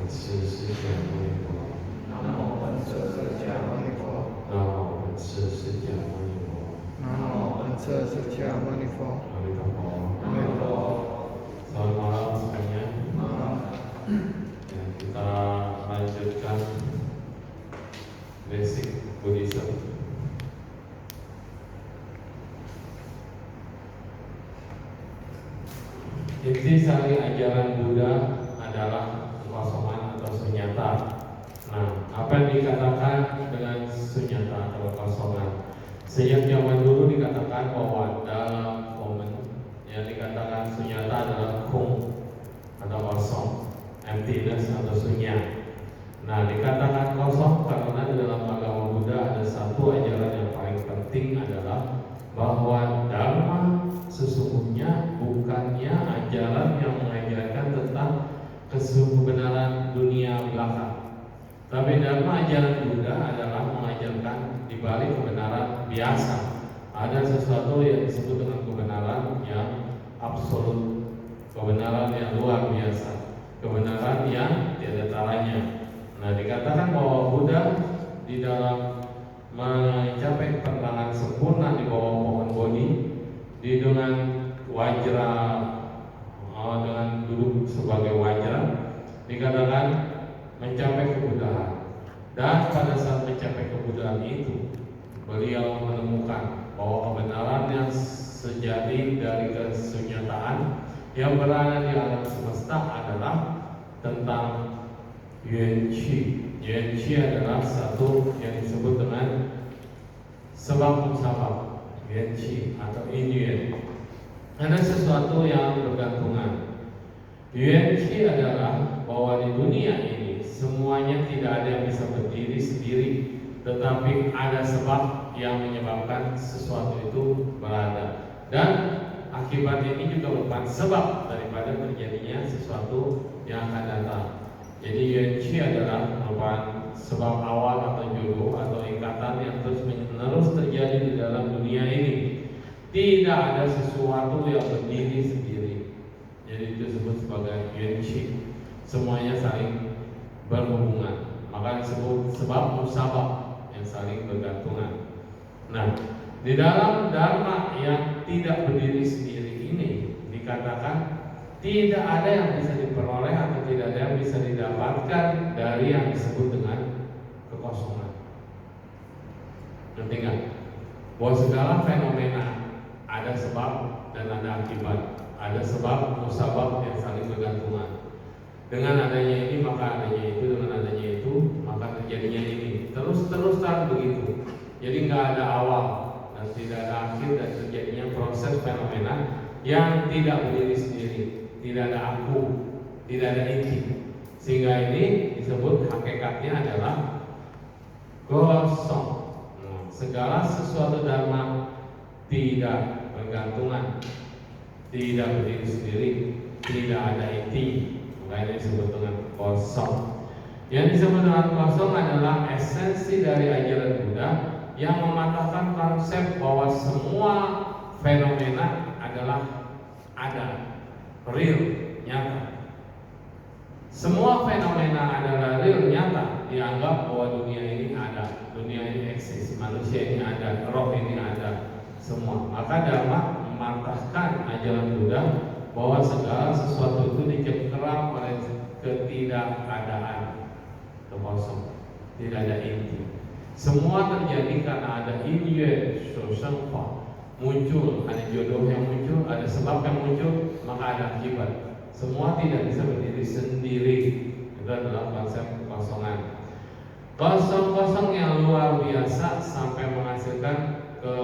师释迦牟尼佛。南无本师释迦牟尼佛。南无本师释迦牟尼佛。南无本师释迦牟尼佛。阿弥陀佛。阿弥陀佛。Selamat malam semuanya. Ya, kita lanjutkan basic Buddhism. Inti sari ajaran Buddha adalah kekosongan atau sunyata. Nah, apa yang dikatakan dengan sunyata atau kekosongan? Sejak zaman dulu dikatakan bahwa dalam momen yang dikatakan sunyata adalah kung atau kosong, emptiness atau sunya. Nah, dikatakan kosong karena di dalam agama Buddha ada satu ajaran yang paling penting adalah bahwa Dharma sesungguhnya bukannya ajaran yang mengajarkan tentang kebenaran dunia belaka. Tapi Dharma ajaran Buddha adalah mengajarkan di balik kebenaran biasa ada sesuatu yang disebut dengan kebenaran yang absolut, kebenaran yang luar biasa, kebenaran yang tiada taranya. Nah, dikatakan bahwa Buddha di dalam mencapai penerangan sempurna di bawah pohon Bodhi, dengan wajra, dengan duduk sebagai wajra, dikatakan mencapai kebuddhaan. Dan pada saat mencapai kebuddhaan itu, beliau menemukan bahwa kebenaran yang sejati dari kesunyataan yang berada di alam semesta adalah tentang Yuan Qi. Yuan Qi adalah satu yang disebut dengan sebab musabab, Yuan Qi atau Inyuan. Ada sesuatu yang bergantungan. Yuan Qi adalah bahwa di dunia ini semuanya tidak ada yang bisa berdiri sendiri, tetapi ada sebab yang menyebabkan sesuatu itu berada. Dan akibat ini juga merupakan sebab daripada terjadinya sesuatu yang akan datang. Jadi Yuan Qi adalah merupakan sebab awal atau jodoh atau ikatan yang terus menerus terjadi di dalam dunia ini. Tidak ada sesuatu yang berdiri sendiri. Jadi itu disebut sebagai Yuan Qi. Semuanya saling berhubungan. Maka disebut sebab musabab yang saling bergantungan. Nah, di dalam Dharma yang tidak berdiri sendiri ini dikatakan tidak ada yang bisa diperoleh atau tidak ada yang bisa didapatkan dari yang disebut dengan kekosongan. Ngerti nggak? Bahwa segala fenomena ada sebab dan ada akibat, ada sebab musabab yang saling bergantungan. Dengan adanya ini maka adanya itu, dengan adanya itu maka terjadinya ini. Terus-terusan begitu. Jadi nggak ada awal dan tidak ada akhir dan terjadinya proses fenomena yang tidak berdiri sendiri. Tidak ada aku, tidak ada inti. Sehingga ini disebut hakikatnya adalah kosong. Segala sesuatu dharma tidak bergantungan, tidak berdiri sendiri, tidak ada inti. Makanya disebut dengan kosong. Yang disebut dengan kosong adalah esensi dari ajaran Buddha yang mematahkan konsep bahwa semua fenomena adalah ada, real, nyata. Semua fenomena adalah real, nyata. Dianggap bahwa dunia ini ada, dunia ini eksis, manusia ini ada, roh ini ada, semua. Maka Dharma mematahkan ajaran Buddha bahwa segala sesuatu itu dicengkeram oleh ketidakadaan, kosong, tidak ada inti. Semua terjadi karena ada inyue shosengfa, muncul, ada jodoh yang muncul, ada sebab yang muncul, maka ada akibat. Semua tidak bisa berdiri sendiri. Itu adalah konsep kekosongan. Kosong-kosong yang luar biasa sampai menghasilkan ke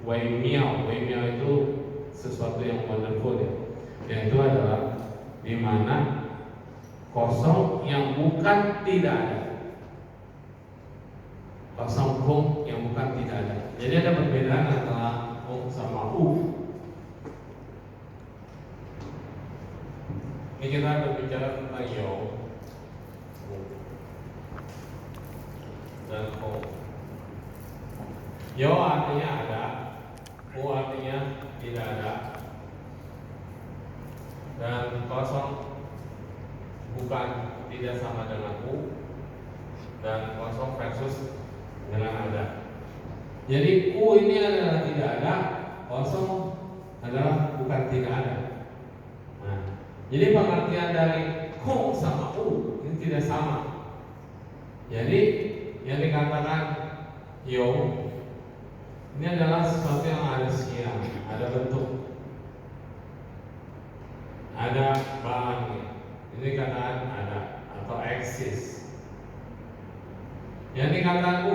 Wei Miao. Wei Miao itu sesuatu yang wonderful ya. Yaitu adalah di mana kosong yang bukan tidak ada. Kosong kung yang bukan tidak ada. Jadi ada perbedaan antara kung sama u. Ini kita berbicara tentang yo dan kung. Yo artinya ada, u artinya tidak ada. dan kosong bukan tidak sama dengan U, dan kosong versus dengan ada. Jadi U ini adalah tidak ada, kosong adalah bukan tidak ada. Nah, jadi pengertian dari Ku sama U ini tidak sama. Jadi yang dikatakan Yo ini adalah sesuatu yang ada siang, ada bentuk, ada bahannya. Ini dikatakan ada atau eksis. Yang dikatakan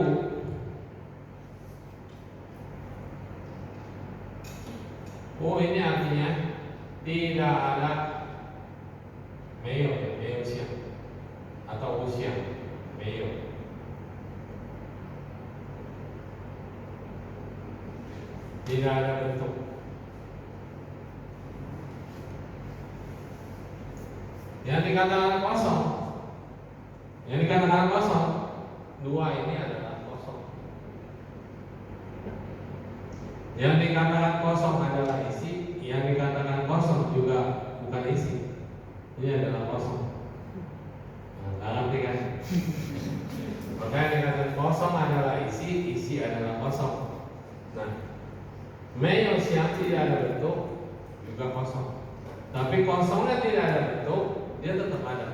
U ini artinya tidak ada meo siang atau usia meo. Tidak ada bentuk. Yang dikatakan kosong, dua ini adalah kosong. Yang dikatakan kosong adalah isi, yang dikatakan kosong juga bukan isi. Ini adalah kosong. Nah, ngerti kan? Makanya dikatakan kosong adalah isi, isi adalah kosong. Nah, meo siang tidak ada bentuk juga kosong. Tapi kosongnya tidak ada bentuk, dia tetap ada.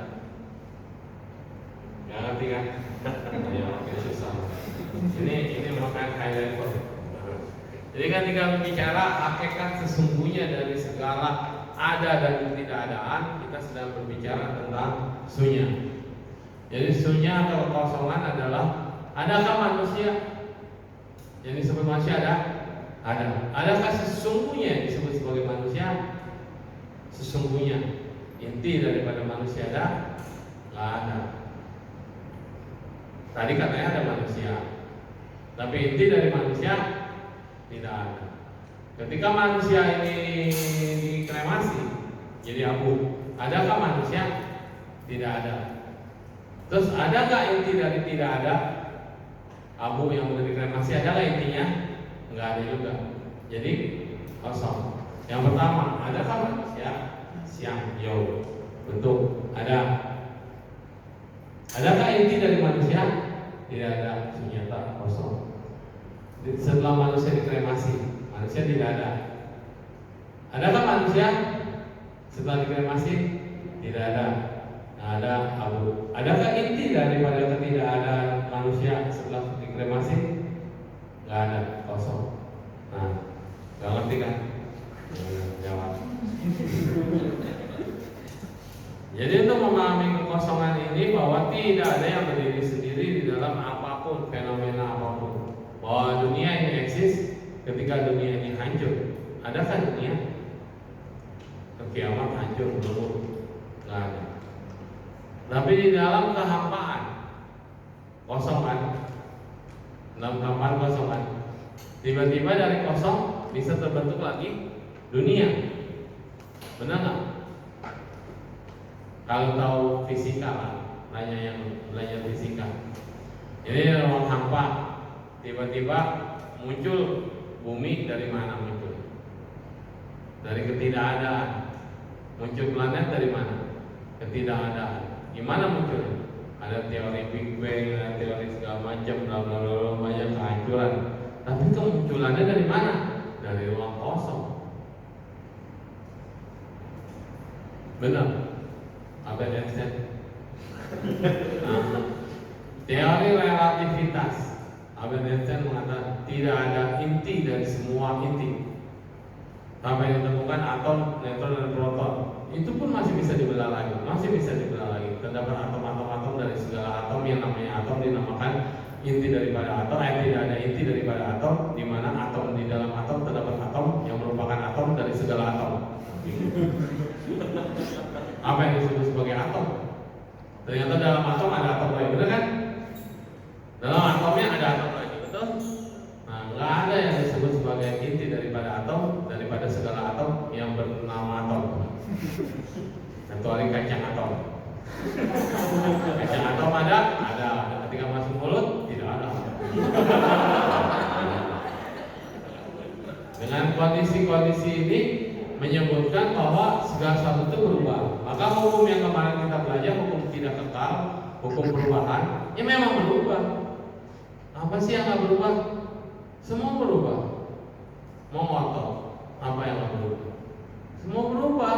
Ya ngerti kan? Ya oke, susah. Ini merupakan high level. Jadi ketika bicara hakikat sesungguhnya dari segala ada dan ketidakadaan, kita sedang berbicara tentang sunya. Jadi sunya atau kekosongan adalah adakah manusia? Yang disebut manusia ada? Adakah sesungguhnya disebut sebagai manusia? Sesungguhnya inti daripada manusia ada? Nggak ada. Tadi katanya ada manusia, tapi inti dari manusia tidak ada. Ketika manusia ini dikremasi jadi abu, adakah manusia? Tidak ada. Terus adakah inti dari tidak ada? Abu yang sudah dikremasi adakah intinya? Enggak ada juga. Jadi kosong. Yang pertama, adakah manusia? Siang, yo, bentuk ada. Adakah inti dari manusia? Tidak ada, sunyata, kosong. Setelah manusia dikremasi, manusia tidak ada. Adakah manusia? Setelah dikremasi, tidak ada. Nah, ada abu. Adakah inti daripada ketidakadaan manusia setelah dikremasi? Nggak ada, kosong. Nah, nggak ngerti kan? Jawab. Jadi untuk memahami kekosongan ini bahwa tidak ada yang berdiri sendiri di dalam apapun, fenomena apapun. Bahwa dunia ini eksis ketika dunia ini hancur. Adakah dunia? Kiamat hancur dulu, nggak ada. Tapi di dalam kehampaan, kosongan, dalam kehampaan kosongan, tiba-tiba dari kosong bisa terbentuk lagi dunia. Benar nggak? Kalau tahu fisika lah, nanya yang belajar fisika. Ini ruang hampa, tiba-tiba muncul bumi. Dari mana muncul? Dari ketidakadaan. Muncul planet dari mana? Ketidakadaan. Gimana munculnya? Ada teori Big Bang, ada teori segala macam, banyak kehancuran. Tapi kemunculannya dari mana? Dari ruang kosong. Benar? Albert Einstein. Teori relativitas. Albert Einstein mengatakan tidak ada inti dari semua inti. Sampai ditemukan atom, neutron dan proton. Itu pun masih bisa dibelah lagi, Terdapat atom-atom dari segala atom yang namanya atom dinamakan inti daripada atom. Tidak ada inti daripada atom, di mana atom di dalam atom terdapat atom yang merupakan atom dari segala atom. Apa yang disebut sebagai atom? Ternyata dalam atom ada atom lain, benar kan? Dalam atomnya ada atom lagi, betul? Nah, nggak ada yang disebut sebagai inti daripada atom, daripada segala atom yang bernama atom. Kecuali kacang atom. Kacang atom ada. Ketika masuk mulut tidak ada. Dengan kondisi-kondisi ini, menyebutkan bahwa segala sesuatu itu berubah. Maka hukum yang kemarin kita belajar, hukum tidak kekal, hukum perubahan, ya memang berubah. Apa sih yang nggak berubah? Semua berubah. Mau motor, apa yang nggak berubah? Semua berubah.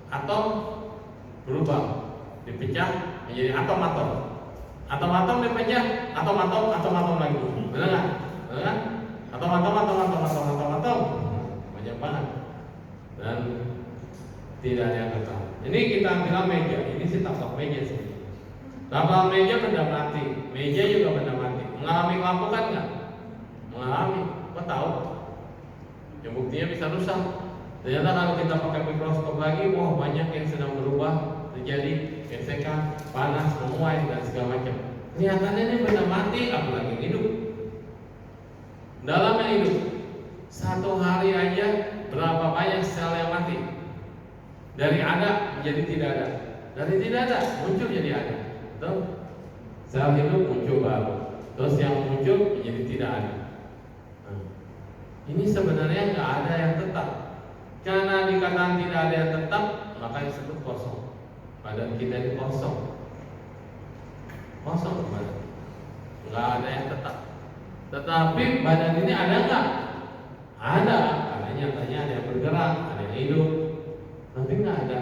Atom berubah, dipecah menjadi atom-atom. Atom-atom dipecah, atom-atom lagi. Benar nggak? Benar kan? Atom-atom. Banyak banget. Dan tidak ada yang kekal. Ini kita ambil meja. Ini sih taplak meja sih. Taplak meja benda mati. Meja juga benda mati. Mengalami kelampukan nggak? Mengalami. Kok tahu? Ya buktinya bisa rusak. Ternyata kalau kita pakai mikroskop lagi, wah banyak yang sedang berubah, terjadi gesekan, panas, menguap dan segala macam. Kelihatannya ini benda mati, apalagi hidup. Dalam yang hidup, satu hari aja berapa banyak sel yang mati? Dari ada menjadi tidak ada, dari tidak ada muncul jadi ada. Betul? Sel hidup muncul baru, terus yang muncul menjadi tidak ada. Nah, ini sebenarnya nggak ada yang tetap. Karena dikatakan tidak ada yang tetap, maka disebut kosong. Badan kita ini kosong, kosong badan, nggak ada yang tetap. Tetapi badan ini ada nggak? Ada, karena nyatanya ada yang bergerak, ada yang hidup. Tapi nggak ada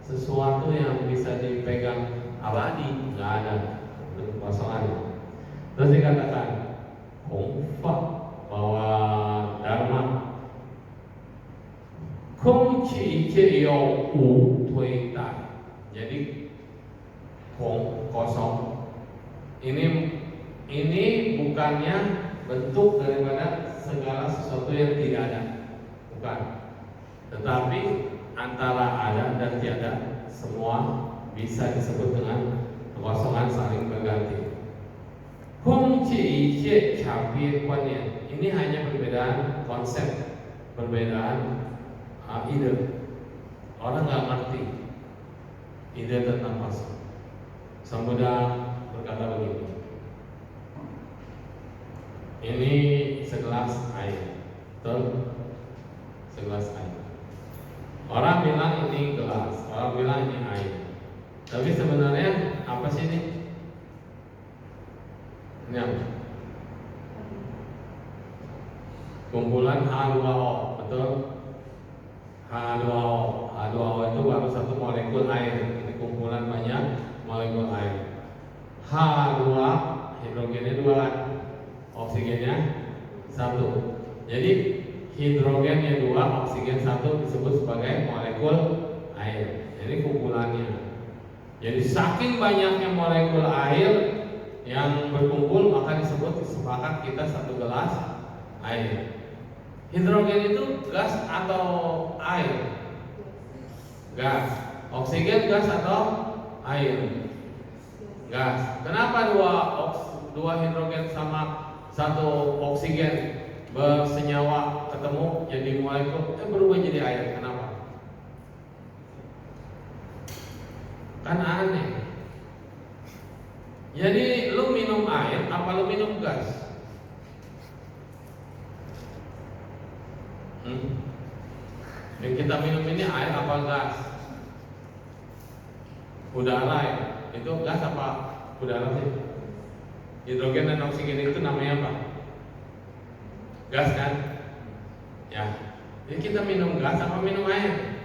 sesuatu yang bisa dipegang abadi, nggak ada, kekosongan. Terus dikatakan Hongfa bahwa Dharma Kongci Jeo Wu Tui Tai. Jadi kosong. Ini bukannya bentuk daripada segala sesuatu yang tidak ada, bukan. Tetapi antara ada dan tiada semua bisa disebut dengan kekosongan saling berganti. Kongci Jie Capi Kuanyan. Ini hanya perbedaan konsep, perbedaan ide. Orang nggak ngerti ide tentang kosong. Sang Buddha berkata begini. Ini segelas air, betul? Segelas air. Orang bilang ini gelas, orang bilang ini air. Tapi sebenarnya apa sih ini? Ini apa? Kumpulan H2O, betul? H2O itu baru satu molekul air. Ini kumpulan banyak molekul air. H2 hidrogennya 2, oksigennya 1. Jadi hidrogennya 2, oksigen 1 disebut sebagai molekul air. Jadi kumpulannya. Jadi saking banyaknya molekul air yang berkumpul, maka disebut sepakat kita satu gelas air. Hidrogen itu gas atau air? Gas. Oksigen gas atau air? Gas. Kenapa dua hidrogen sama satu oksigen bersenyawa ketemu jadi molekul berubah jadi air? Kenapa? Kan aneh. Jadi lu minum air apa lu minum gas? Yang kita minum ini air apa gas? Udara ya? Itu gas apa udara sih? Hidrogen dan oksigen itu namanya apa? Gas kan? Ya. Jadi kita minum gas apa minum air?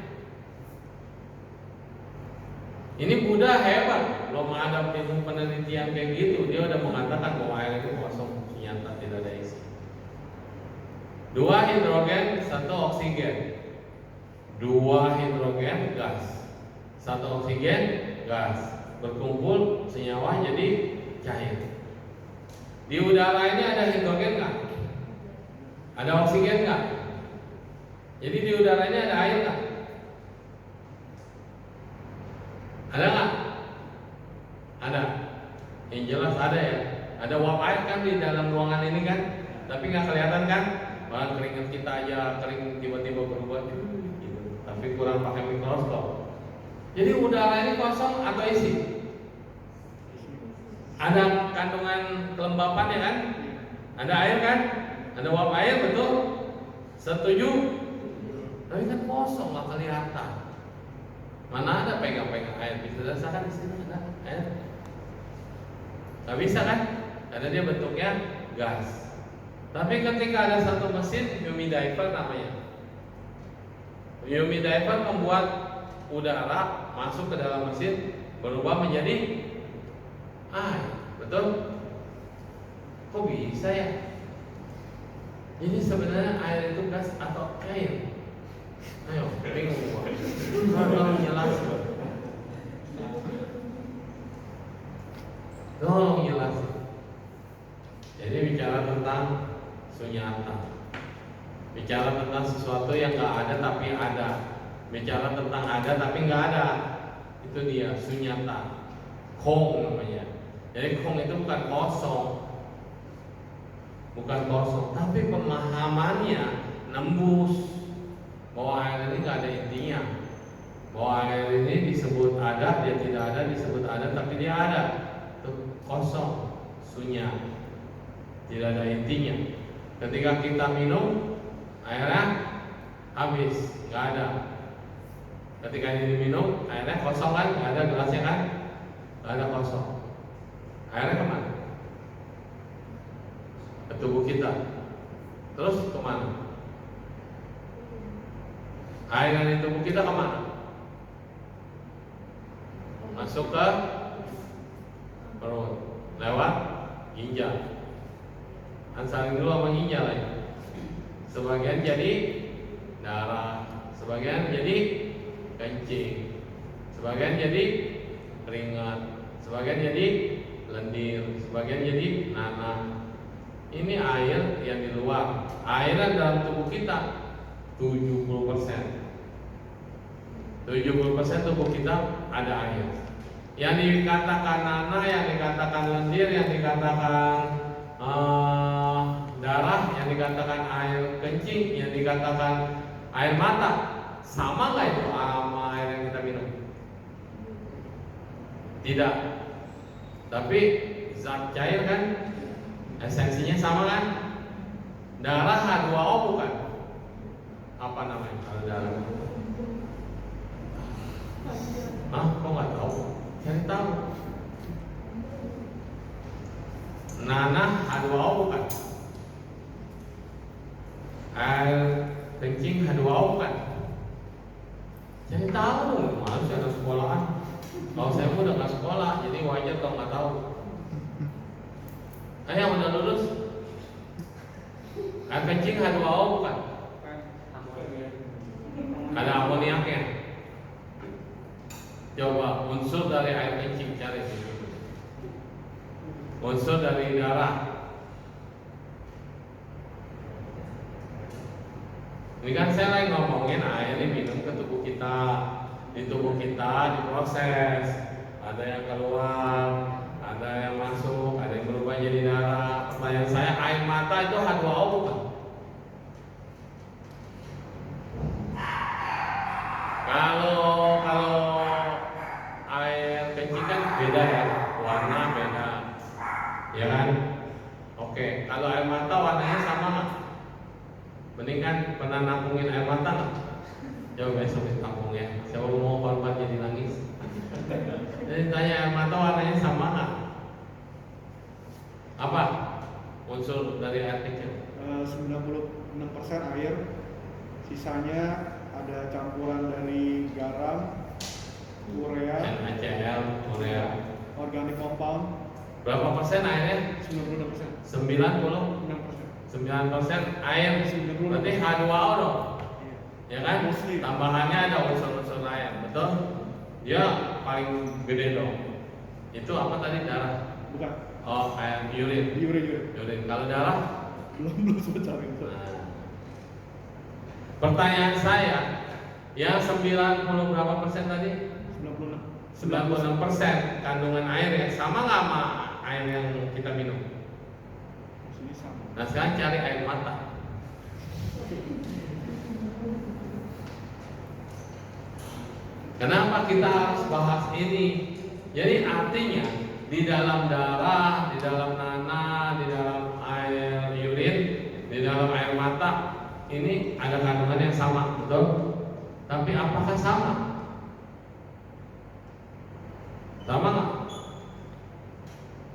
Ini Buddha hebat, belum ada penelitian kayak gitu. Dia udah mengatakan bahwa air itu kosong, ternyata tidak ada isi. 2 hidrogen, 1 oksigen. 2 hidrogen gas, 1 oksigen gas, berkumpul senyawa jadi cair. Di udara ini ada hidrogen nggak? Ada oksigen nggak? Jadi di udara ini ada air nggak? Ada nggak? Ada. Yang jelas ada ya. Ada uap air kan di dalam ruangan ini kan, tapi nggak kelihatan kan? Malah keringat kita aja kering tiba-tiba berubah gitu. Tapi kurang pakai mikroskop. Jadi udara ini kosong atau isi? Ada kandungan kelembapan ya kan? Ada air kan? Ada uap air, betul? Setuju? Tapi kan kosong, nggak kelihatan. Mana ada pegang-pegang air? Bisa rasakan di sini ada air? Nggak bisa kan? Karena dia bentuknya gas. Tapi ketika ada satu mesin humidifier namanya, humidifier membuat udara masuk ke dalam mesin berubah menjadi air, betul? Kok bisa ya? Jadi sebenarnya air itu gas atau air? Ayo, bingung gua. Tolong jelasin. Tolong jelasin. Jadi bicara tentang sunyata, bicara tentang sesuatu yang nggak ada tapi ada, bicara tentang ada tapi nggak ada, itu dia sunyata, kong namanya. Jadi kong itu bukan kosong, bukan kosong, tapi pemahamannya nembus bahwa air ini nggak ada intinya, bahwa air ini disebut ada, dia tidak ada, disebut ada tapi dia ada, itu kosong, sunya, tidak ada intinya. Ketika kita minum, airnya habis, nggak ada. Ketika ini diminum, airnya kosong kan, nggak ada gelasnya kan, nggak ada, kosong. Airnya kemana? Ke tubuh kita. Terus kemana? Air yang di tubuh kita kemana? Masuk ke perut, lewat ginjal. Saling dulu sama ginjal ya. Sebagian jadi darah, sebagian jadi kencing, sebagian jadi keringat, sebagian jadi lendir, sebagian jadi nanah. Ini air yang di luar. Air dalam tubuh kita 70%. 70% tubuh kita ada air. Yang dikatakan nanah, yang dikatakan lendir, yang dikatakan darah, yang dikatakan air kencing, yang dikatakan air mata, sama nggak itu sama air yang kita minum? Tidak. Tapi zat cair kan, esensinya sama kan? Darah H2O bukan? Apa namanya kalau darah? Hah? Kok nggak tahu? Cari tahu. Nanah H2O bukan? Air kencing H2O bukan? Jadi tahu, harus ada sekolahan. Kalau saya udah nggak sekolah, jadi wajar kalau nggak tahu. Ayo yang udah lulus, air kencing H2O bukan? Ada amoniaknya. Coba unsur dari air kencing cari. Unsur dari darah. Ini kan saya lagi ngomongin air ini minum ke tubuh kita. Di tubuh kita diproses. Ada yang keluar, ada yang masuk, ada yang berubah jadi darah. Pertanyaan saya, air mata itu H2O bukan? Kalau air kencing kan beda ya, warna beda. Ya kan? Oke, kalau air mata warnanya sama nggak? Mending kan pernah nampungin air mata nggak? Jauh besok ditampung ya. Siapa mau korban jadi nangis? Jadi tanya air mata warnanya sama nggak? Apa unsur dari air kecil? 96% air, sisanya ada campuran dari garam, urea, NaCl, urea. organic compound. Berapa persen airnya? 96%. 9% air. Berarti H2O dong. Ya kan? Tambahannya ada unsur-unsur lain, betul? Dia paling gede dong. Itu apa tadi, darah? Bukan. Oh, air urin. Urin. Kalau darah? Belum sempat cari itu. Nah. Pertanyaan saya, yang 90 berapa persen tadi? 96% kandungan air yang sama nggak sama air yang kita minum? Nah sekarang cari air mata. Kenapa kita harus bahas ini? Jadi artinya di dalam darah, di dalam nanah, di dalam air urin, di dalam air mata ini ada kandungan yang sama, betul? Tapi apakah sama? Sama nggak?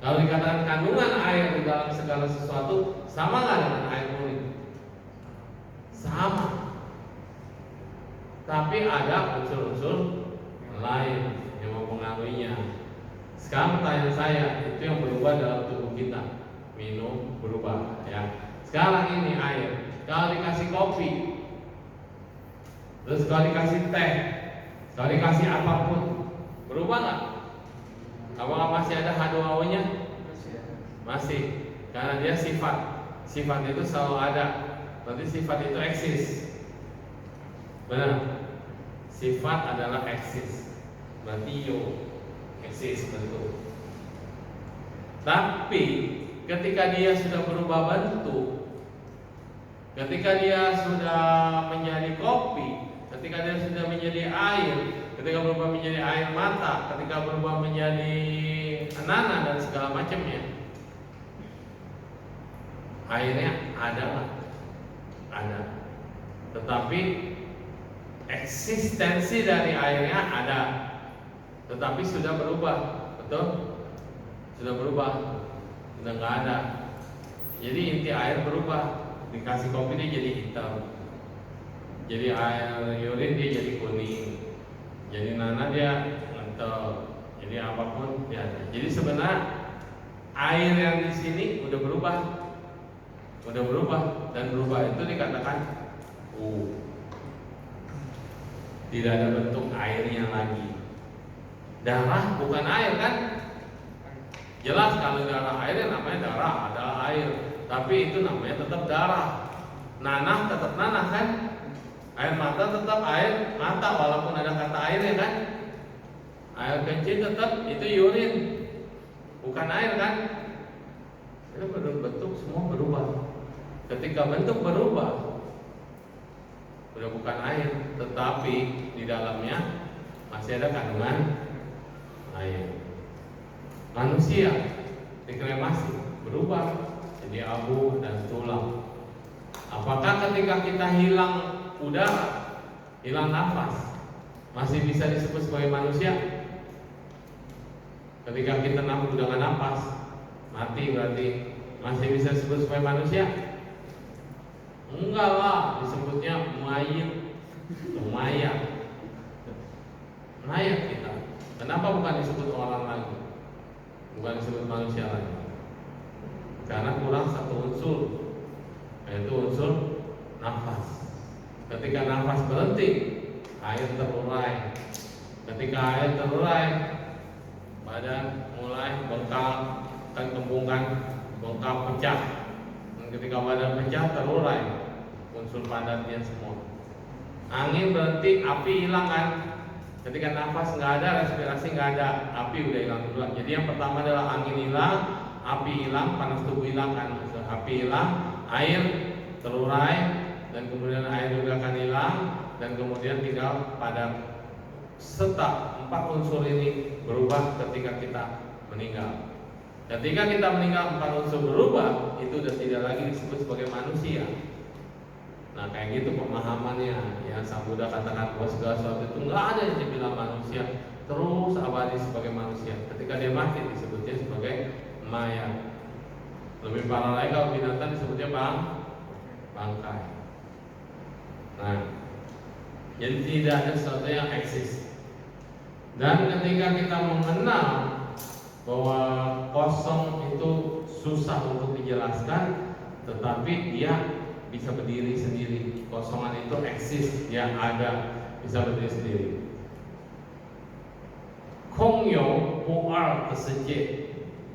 Kalau dikatakan kandungan air di dalam segala sesuatu, sama nggak dengan air murni? Sama. Tapi ada unsur-unsur lain yang mempengaruhinya. Sekarang pertanyaan saya, itu yang berubah dalam tubuh kita. Minum berubah, ya. Sekarang ini air, kalau dikasih kopi, terus kalau dikasih teh, kalau dikasih apapun, berubah nggak? Apakah masih ada H2O-nya? Masih, karena dia sifat. Sifat itu selalu ada. Berarti sifat itu eksis. Benar? Sifat adalah eksis. Berarti eksis bentuk. Tapi ketika dia sudah berubah bentuk, ketika dia sudah menjadi kopi, ketika dia sudah menjadi air, ketika berubah menjadi air mata, ketika berubah menjadi nana dan segala macamnya, airnya ada. Tetapi eksistensi dari airnya ada, tetapi sudah berubah, betul? Sudah berubah, sudah nggak ada. Jadi inti air berubah. Dikasih kopi dia jadi hitam, jadi air urin dia jadi kuning, jadi nana dia ngentel, jadi apapun dia ada. Jadi sebenarnya air yang di sini udah berubah dan berubah itu dikatakan tidak ada bentuk airnya lagi. Darah bukan air kan? Jelas kalau darah air namanya darah, adalah air. Tapi itu namanya tetap darah. Nanah tetap nanah kan? Air mata tetap air mata walaupun ada kata airnya kan? Air kencing tetap itu urin, bukan air kan? Itu bentuk semua berubah. Ketika bentuk berubah, udah bukan air, tetapi di dalamnya masih ada kandungan air. Manusia dikremasi berubah jadi abu dan tulang. Apakah ketika kita hilang udara, hilang nafas, masih bisa disebut sebagai manusia? Ketika kita udah nggak nafas, mati berarti masih bisa disebut sebagai manusia? Enggak lah, disebutnya mayat kita. Kenapa bukan disebut orang lagi? Bukan disebut manusia lagi? Karena kurang satu unsur, yaitu unsur nafas. Ketika nafas berhenti, air terurai. Ketika air terurai, badan mulai bengkak, bengkak pecah. Dan ketika badan pecah, terurai unsur padatnya semua. Angin berhenti, api hilang kan? Ketika nafas nggak ada, respirasi nggak ada, api udah hilang duluan. Jadi yang pertama adalah angin hilang, api hilang, panas tubuh hilang kan? Api hilang, air terurai, dan kemudian air juga akan hilang, dan kemudian tinggal padat. Serta 4 unsur ini berubah ketika kita meninggal. Ketika kita meninggal 4 unsur berubah, itu sudah tidak lagi disebut sebagai manusia. Nah kayak gitu pemahamannya. Ya, Sang Buddha katakan bahwa segala sesuatu itu nggak ada yang dibilang manusia, terus abadi sebagai manusia. Ketika dia mati disebutnya sebagai mayat. Lebih parah lagi kalau binatang disebutnya bangkai. Nah, jadi tidak ada sesuatu yang eksis. Dan ketika kita mengenal bahwa kosong itu susah untuk dijelaskan, tetapi dia bisa berdiri sendiri. Kosongan itu eksis, dia ada, bisa berdiri sendiri. Kongyou pu'er keseje.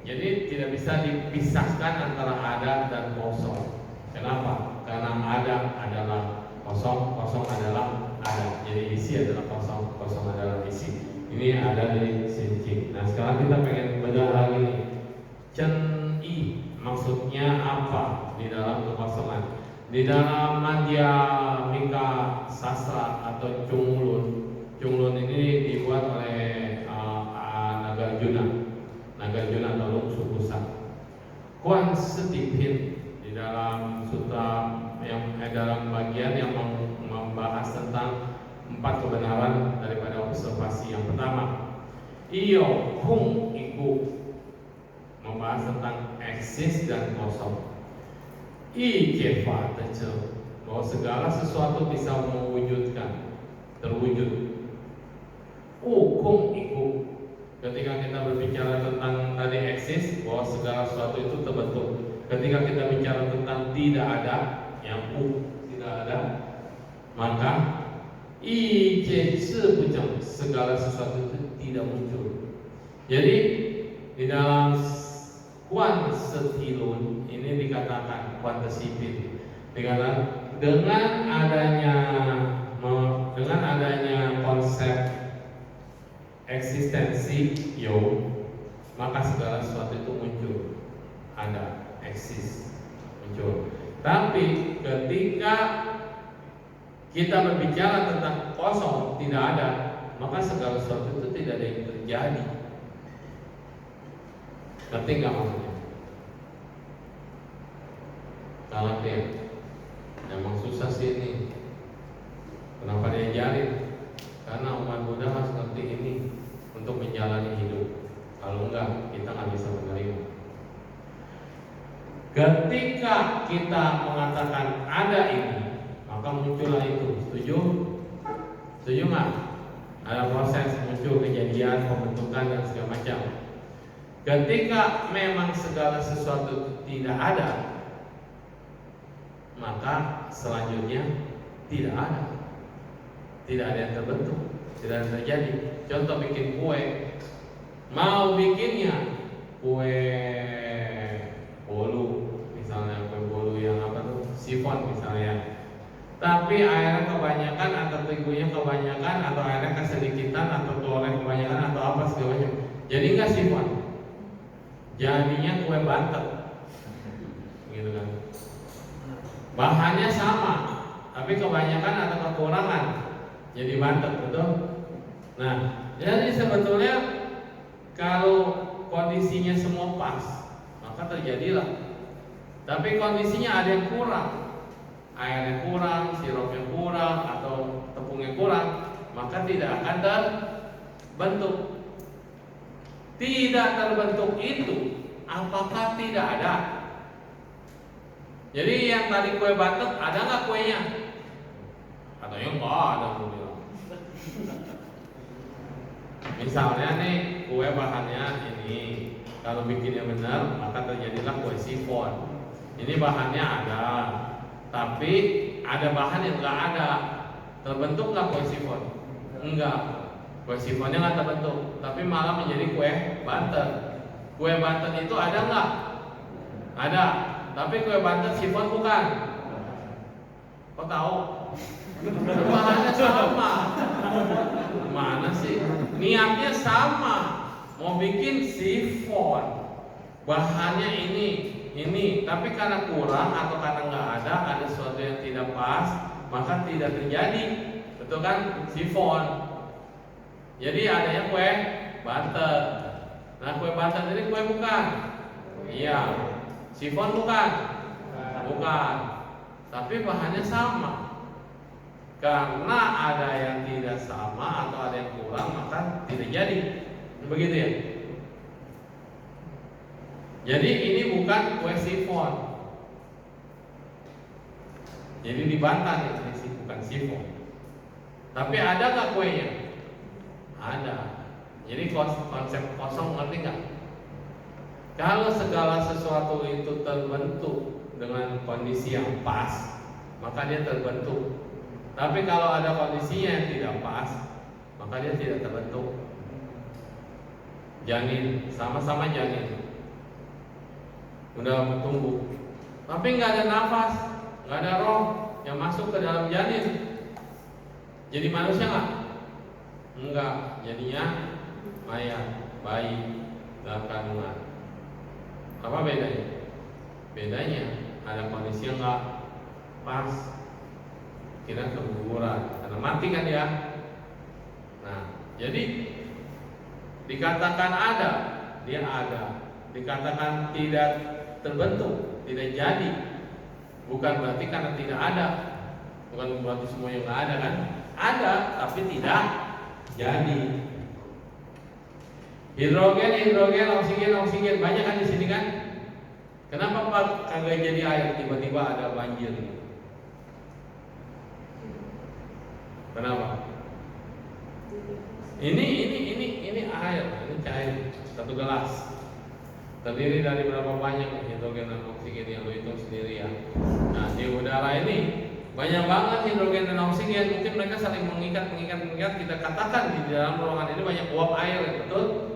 Jadi tidak bisa dipisahkan antara ada dan kosong. Kenapa? Karena ada adalah kosong, kosong adalah ada. Jadi isi adalah kosong, kosong adalah isi. Ini ada di Sinci. Nah sekarang kita pengen bedah lagi nih. Chen I maksudnya apa di dalam kekosongan? Di dalam Madhyamika Sastra atau Cunglun. Cunglun ini dibuat oleh Nagarjuna atau Lungsu Pusat. Kuan Setipin di dalam Sutra dalam bagian yang membahas tentang 4 kebenaran daripada observasi. Yang pertama, iyo hung iku, membahas tentang eksis dan kosong. I kefa tece, bahwa segala sesuatu bisa mewujudkan, terwujud. U kung iku, ketika kita berbicara tentang tadi eksis, bahwa segala sesuatu itu terbentuk. Ketika kita bicara tentang tidak ada, yang u tidak ada, maka i ce bujang, segala sesuatu itu tidak muncul. Jadi di dalam kuantitilun ini dikatakan kuantisipil, dengan adanya konsep eksistensi yo, maka segala sesuatu itu muncul, ada, eksis, muncul. Tapi ketika kita berbicara tentang kosong, tidak ada, maka segala sesuatu itu tidak ada yang terjadi. Ngerti nggak maksudnya? Salah ya. Emang susah sih ini. Kenapa diajarin? Karena umat Buddha harus ngerti ini untuk menjalani hidup. Kalau enggak, kita nggak bisa menerima. Ketika kita mengatakan ada ini, maka muncullah itu. Setuju? Setuju nggak? Ada proses muncul kejadian, pembentukan dan segala macam. Ketika memang segala sesuatu tidak ada, maka selanjutnya tidak ada. Tidak ada yang terbentuk, tidak ada yang terjadi. Contoh bikin kue, mau bikinnya kue bolu, misalnya kue bolu yang apa tuh, sifon misalnya. Tapi airnya kebanyakan atau terigunya kebanyakan atau airnya kesedikitan atau telurnya kebanyakan atau apa segala macam. Jadi nggak sifon, jadinya kue bantet, gitu kan. Bahannya sama, tapi kebanyakan atau kekurangan, jadi bantet, betul? Nah, jadi sebetulnya kalau kondisinya semua pas, maka terjadilah. Tapi kondisinya ada yang kurang, airnya kurang, sirupnya kurang, atau tepungnya kurang, maka tidak akan terbentuk. Tidak terbentuk itu, apakah tidak ada? Jadi yang tadi kue bantet, ada nggak kuenya? Katanya nggak ada, aku bilang. Misalnya nih, kue bahannya ini, kalau bikinnya benar, maka terjadilah kue sifon. Ini bahannya ada, tapi ada bahan yang nggak ada. Terbentuk nggak kue sifon? Enggak. Kue sifonnya nggak terbentuk, tapi malah menjadi kue bantet. Kue bantet itu ada nggak? Ada. Tapi kue bantet sifon bukan. Kok tahu? Bahannya sama. Mana sih? Niatnya sama. Mau bikin sifon. Bahannya ini. Tapi karena kurang atau karena nggak ada sesuatu yang tidak pas, maka tidak terjadi. Betul kan? Sifon. Jadi adanya kue bantet. Nah, kue bantet ini kue bukan? Iya. Sifon bukan? Bukan. Tapi bahannya sama. Karena ada yang tidak sama atau ada yang kurang, maka tidak jadi. Begitu ya? Jadi ini bukan kue sifon. Jadi dibantah ini bukan sifon. Tapi ada nggak kuenya? Ada. Jadi konsep kosong, ngerti nggak? Kalau segala sesuatu itu terbentuk dengan kondisi yang pas, maka dia terbentuk. Tapi kalau ada kondisinya yang tidak pas, maka dia tidak terbentuk. Janin, sama-sama janin, udah tumbuh, tapi nggak ada nafas, nggak ada roh yang masuk ke dalam janin. Jadi manusia nggak? Enggak, jadinya mayat, bayi dalam kandungan. Apa bedanya? Bedanya ada kondisi yang nggak pas, kira keguguran, karena mati kan dia. Nah, jadi dikatakan ada, dia ada. Dikatakan tidak terbentuk, tidak jadi, Bukan berarti karena tidak ada, bukan berarti semuanya nggak ada kan? Ada, tapi tidak jadi. Hidrogen, oksigen, banyak kan di sini kan? Kenapa Pak kagak jadi air, tiba-tiba ada banjir gitu? Kenapa? Ini air, ini cair, satu gelas terdiri dari berapa banyak hidrogen dan oksigen yang lo hitung sendiri ya. Nah di udara ini banyak banget hidrogen dan oksigen, mungkin mereka saling mengikat. Kita katakan di dalam ruangan ini banyak uap air, betul?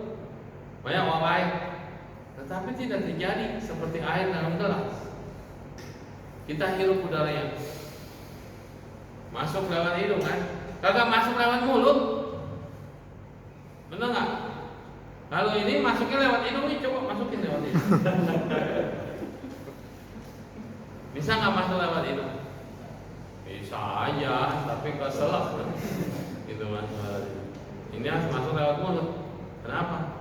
Banyak uap air, tetapi tidak terjadi seperti air dalam gelas. Kita hirup udaranya, masuk lewat hidung kan? Kagak masuk lewat mulut, bener nggak? Kalau ini masuknya lewat hidung, nih coba masukin lewat hidung. Bisa nggak masuk lewat hidung? Bisa aja, tapi keselak kan? Gitu mas. Ini harus masuk lewat mulut. Kenapa?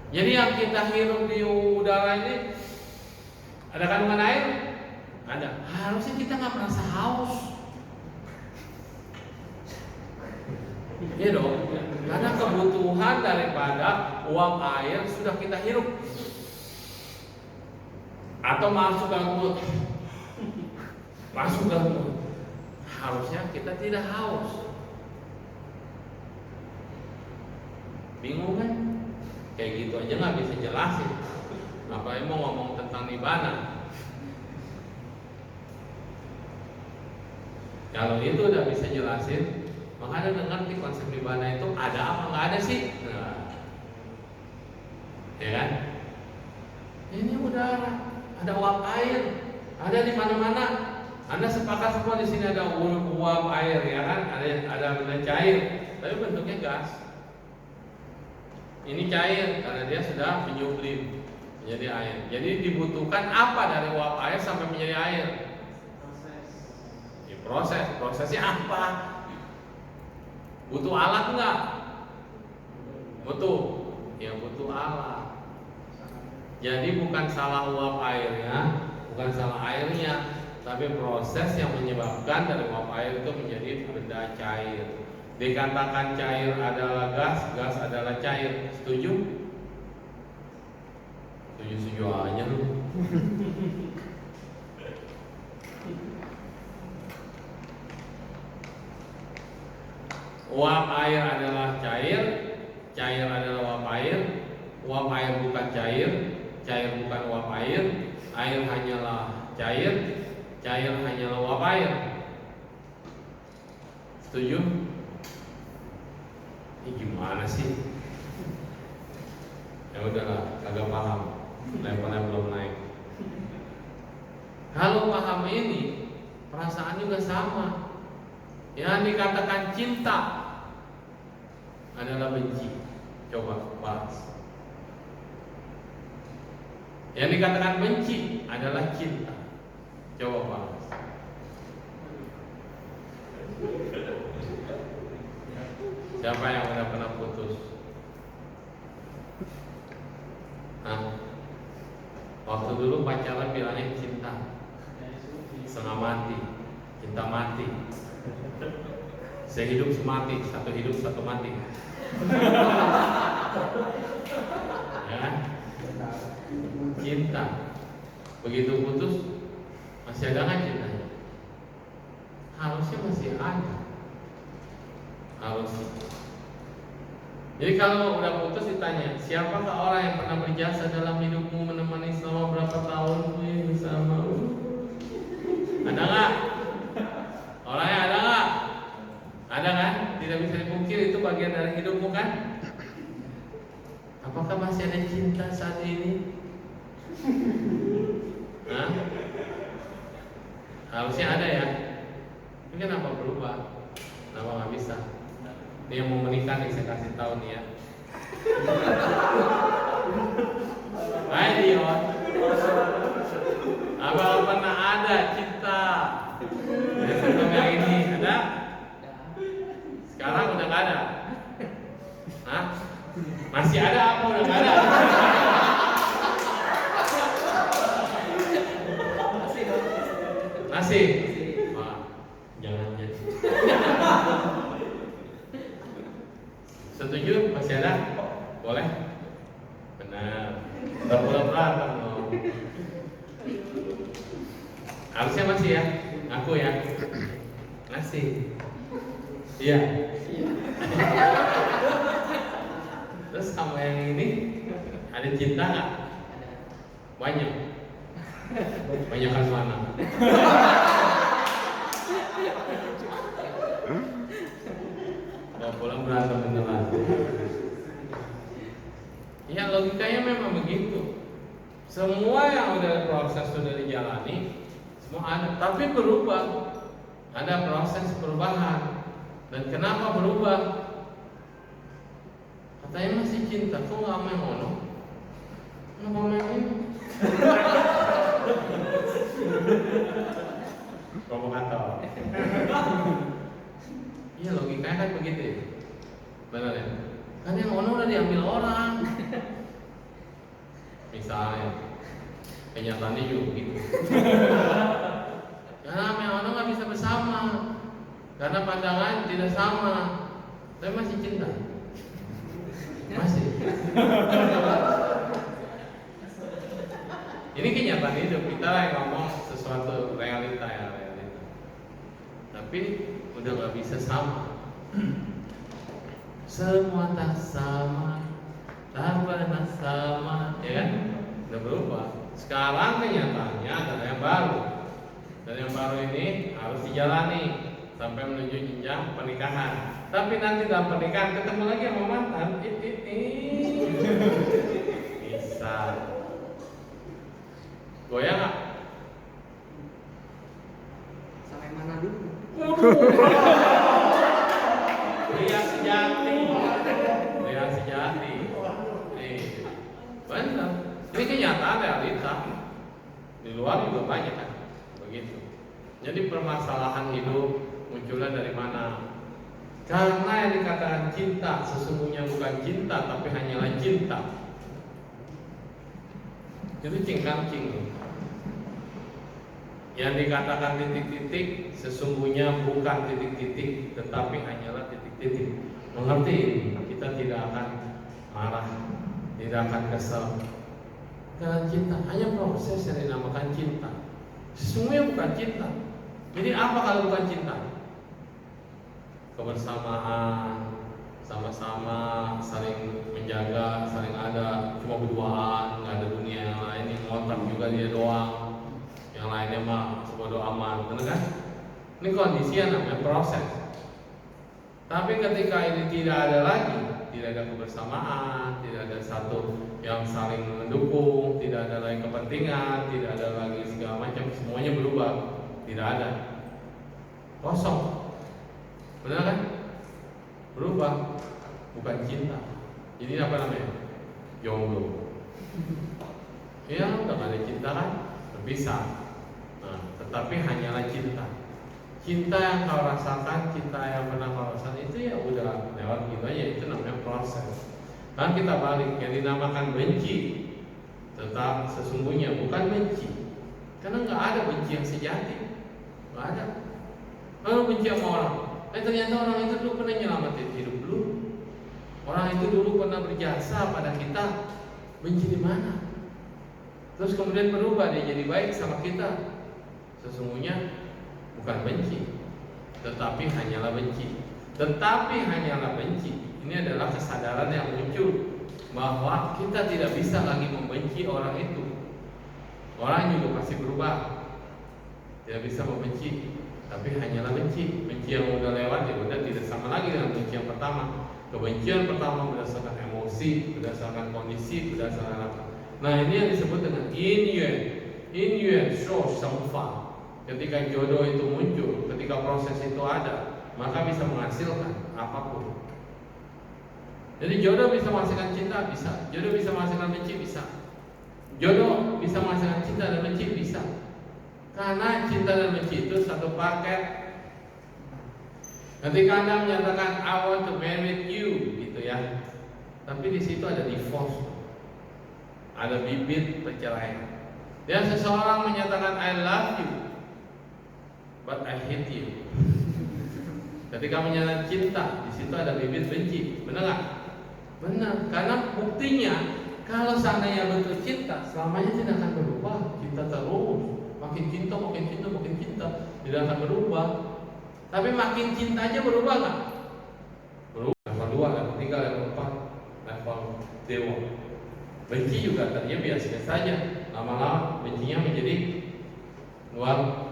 Jadi yang kita hirup di udara ini ada kandungan air? Ada. Harusnya kita nggak merasa haus. Iya dong, karena kebutuhan daripada uap air sudah kita hirup atau masuk dalam mulut, harusnya kita tidak haus. Bingung kan? Kayak gitu aja nggak bisa jelasin, apalagi mau ngomong tentang nibbana. Kalau itu udah bisa jelasin, maka Anda ngerti konsep nibbana itu ada apa nggak ada sih? Nah, ya kan? Ini udara, ada uap air, ada di mana-mana. Anda sepakat semua di sini ada uap air, ya kan? Ada benda cair, tapi bentuknya gas. Ini cair karena dia sudah menyublim menjadi air. Jadi dibutuhkan apa dari uap air sampai menjadi air? Prosesnya apa? Butuh alat enggak? Butuh. Ya butuh alat. Jadi bukan salah uap airnya, bukan salah airnya, tapi proses yang menyebabkan dari uap air itu menjadi benda cair. Dikatakan cair adalah gas, gas adalah cair. Setuju? Setuju aja lu. Uap air adalah cair, cair adalah uap air bukan cair bukan uap air hanyalah cair hanyalah uap air. Setuju? Ini gimana sih? Ya udahlah, agak paham. Levelnya belum naik. Kalau paham ini, perasaan juga sama. Yang dikatakan cinta adalah benci. Coba bahas. Yang dikatakan benci adalah cinta. Coba bahas. Siapa yang udah pernah putus? Waktu dulu pacaran bilangnya cinta, setengah mati, cinta mati. Sehidup semati, satu hidup satu mati. Ya, cinta. Begitu putus, masih ada nggak cintanya? Harusnya masih ada. Harusnya. Jadi kalau udah putus ditanya, siapakah orang yang pernah berjasa dalam hidupmu, menemani selama berapa tahun bersama? Ada nggak? Orangnya ada nggak? Ada kan? Tidak bisa dipungkiri itu bagian dari hidupmu kan? Apakah masih ada cinta saat ini? Hah? Harusnya ada ya. Ini kenapa berubah? Kenapa nggak bisa? Ini yang mau menikah nih, saya kasih tahu nih ya. Hai Dion, apa pernah ada cinta? Sebelum yang ini ada? Sekarang udah nggak ada. Hah? Masih ada apa udah nggak ada? semuanya. Setuju? Masih ada? Boleh? Benar. Gak boleh berantem dong. Harusnya masih ya? Aku ya? Masih. Iya. Terus sama yang ini ada cinta nggak? Banyak. Banyakan mana? Gak pulang berantem beneran. Ya logikanya memang begitu. Semua yang udah proses sudah dijalani, semua ada, tapi berubah. Ada proses perubahan. Dan kenapa berubah? Katanya masih cinta, kok nggak main ono? Kenapa main ini? Provokator. Iya logikanya kan begitu ya. Benar ya? Kan yang ono udah diambil orang. Misalnya, kenyataannya juga begitu. Karena yang ono nggak bisa bersama, karena pandangan tidak sama. Tapi masih cinta. Masih. Ini kenyataan hidup kita yang ngomong sesuatu realita ya realita. Tapi udah nggak bisa sama. Semua tak sama, tak pernah sama, ya kan? Udah berubah. Sekarang kenyataannya adalah yang baru. Dan yang baru ini harus dijalani sampai menuju jenjang pernikahan. Tapi nanti dalam pernikahan ketemu lagi sama mantan, bisa. Goyang nggak? Sampai mana dulu? Pria sejati. Pria sejati. Nih, benar. Ini kenyataan realita. Di luar juga banyak kan, begitu. Jadi permasalahan hidup munculnya dari mana? Karena yang dikatakan cinta sesungguhnya bukan cinta, tapi hanyalah cinta. Itu cingkang-cing. Yang dikatakan titik-titik sesungguhnya bukan titik-titik, tetapi hanyalah titik-titik. Mengerti ini? Kita tidak akan marah, tidak akan kesal. Karena cinta hanya proses yang dinamakan cinta. Sesungguhnya bukan cinta. Jadi apa kalau bukan cinta? Kebersamaan, sama-sama saling menjaga, saling ada, cuma berduaan, nggak ada dunia yang lain, yang ngontrak juga dia doang, yang lainnya mah sebodoh amat, benar kan? Ini kondisi yang namanya proses. Tapi ketika ini tidak ada lagi, tidak ada kebersamaan, tidak ada satu yang saling mendukung, tidak ada lagi kepentingan, tidak ada lagi segala macam, semuanya berubah, tidak ada, kosong. Benar kan? Berubah, bukan cinta. Jadi apa namanya? Jomblo. Ya udah gak ada cinta kan? Berpisah. Nah, tetapi hanyalah cinta. Cinta yang kau rasakan, cinta yang pernah kau rasakan itu ya udah lewat gitu aja. Itu namanya proses. Kan kita balik yang dinamakan benci, tetap sesungguhnya bukan benci. Karena nggak ada benci yang sejati, nggak ada. Kalau benci sama orang, ternyata orang itu dulu pernah nyelamatin hidup dulu. Orang itu dulu pernah berjasa pada kita. Benci di mana? Terus kemudian berubah dia jadi baik sama kita. Sesungguhnya bukan benci, tetapi hanyalah benci. Tetapi hanyalah benci. Ini adalah kesadaran yang muncul bahwa kita tidak bisa lagi membenci orang itu. Orang juga pasti berubah. Tidak bisa membenci, tapi hanyalah benci. Benci yang udah lewat ya udah tidak sama lagi dengan benci yang pertama. Kebencian pertama berdasarkan emosi, berdasarkan kondisi, berdasarkan apa. Nah ini yang disebut dengan yin shou sheng fa. Ketika jodoh itu muncul, ketika proses itu ada, maka bisa menghasilkan apapun. Jadi jodoh bisa menghasilkan cinta, bisa. Jodoh bisa menghasilkan benci, bisa. Jodoh bisa menghasilkan cinta dan benci, bisa. Karena cinta dan benci itu satu paket. Ketika Anda menyatakan I want to marry you, gitu ya. Tapi di situ ada divorce, ada bibit perceraian. Dan seseorang menyatakan I love you, but I hate you. Ketika menyala cinta, di situ ada bibit benci, benar nggak? Benar, karena buktinya kalau seandainya betul cinta, selamanya tidak akan berubah, cinta terus, makin cinta, makin cinta, makin cinta, tidak akan berubah. Tapi makin cinta aja berubah nggak? Berubah. Level 2, level 3, level 4, level dewa. Benci juga tadinya biasa saja, lama-lama bencinya menjadi luar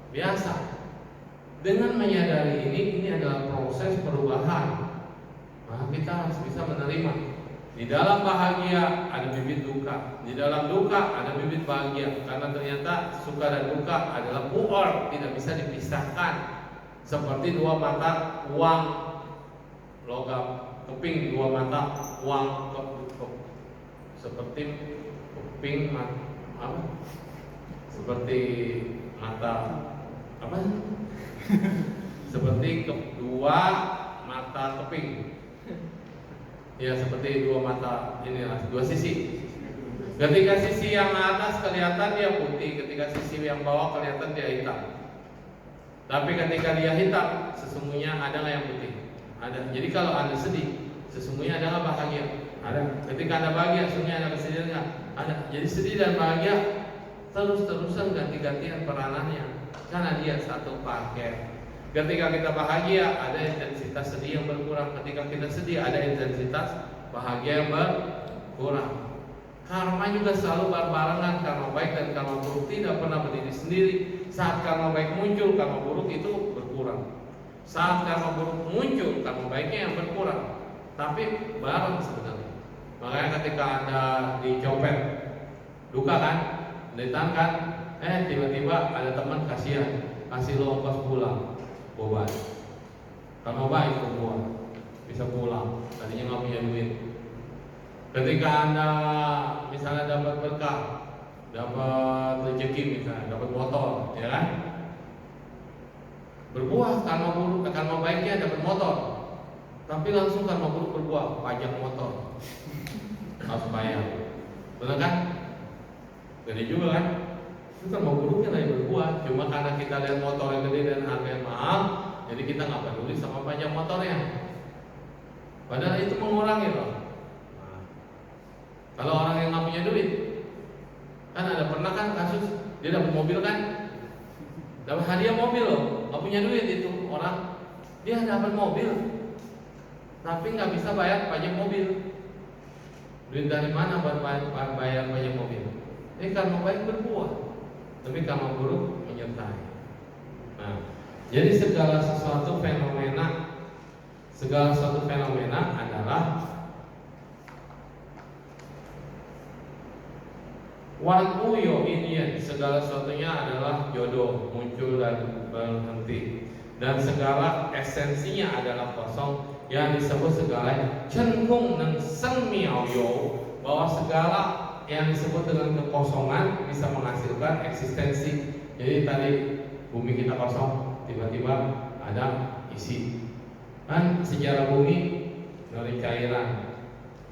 biasa. Dengan menyadari ini adalah proses perubahan. Maka kita harus bisa menerima. Di dalam bahagia ada bibit duka, di dalam duka ada bibit bahagia. Karena ternyata suka dan duka adalah pu'or, tidak bisa dipisahkan. Seperti dua mata uang logam, keping dua mata uang seperti keping apa? Seperti mata apa? Seperti dua mata keping. Ya, seperti dua mata inilah, dua sisi. Ketika sisi yang atas kelihatan dia putih, ketika sisi yang bawah kelihatan dia hitam. Tapi ketika dia hitam, sesungguhnya ada nggak yang putih? Ada. Jadi kalau Anda sedih, sesungguhnya ada nggak bahagia? Ada. Ketika Anda bahagia, sesungguhnya ada kesedihan nggak? Ada. Jadi sedih dan bahagia terus-terusan ganti-gantian peranannya, karena dia satu paket. Ketika kita bahagia, ada intensitas sedih yang berkurang. Ketika kita sedih, ada intensitas bahagia yang berkurang. Karma juga selalu berbarengan. Karma baik dan karma buruk tidak pernah berdiri sendiri. Saat karma baik muncul, karma buruk itu berkurang. Saat karma buruk muncul, karma baiknya yang berkurang. Tapi bareng sebenarnya. Makanya ketika Anda dicopet, duka kan, ditangkan, tiba-tiba ada teman kasihan, kasih lo ongkos pulang, boban. Karma baik semua, bisa pulang. Tadinya nggak punya duit. Ketika Anda misalnya dapat berkah, dapat rezeki misalnya, dapat motor, ya kan? Berbuah karma buruk, karma baiknya dapat motor. Tapi langsung karma buruk berbuah, pajak motor. Harus bayar. Benar kan? Gede juga kan? Itu karma buruknya lagi berbuah. Cuma karena kita lihat motor yang gede dan harga yang mahal, jadi kita nggak peduli sama pajak motornya. Padahal itu mengurangi loh. Kalau orang yang nggak punya duit, kan ada pernah kan kasus dia dapat mobil kan, dapat hadiah mobil loh, nggak punya duit itu orang, dia dapat mobil, tapi nggak bisa bayar pajak mobil. Duit dari mana buat bayar pajak mobil? Ini karma baik berbuah, tapi karma buruk menyertai. Nah, jadi segala sesuatu fenomena adalah Wan Uyo Inian, segala sesuatunya adalah jodoh, muncul dan berhenti. Dan segala esensinya adalah kosong, yang disebut segala Chen Kung dan Seng Miao Yo, bahwa segala yang disebut dengan kekosongan bisa menghasilkan eksistensi. Jadi tadi bumi kita kosong, tiba-tiba ada isi. Kan sejarah bumi dari cairan,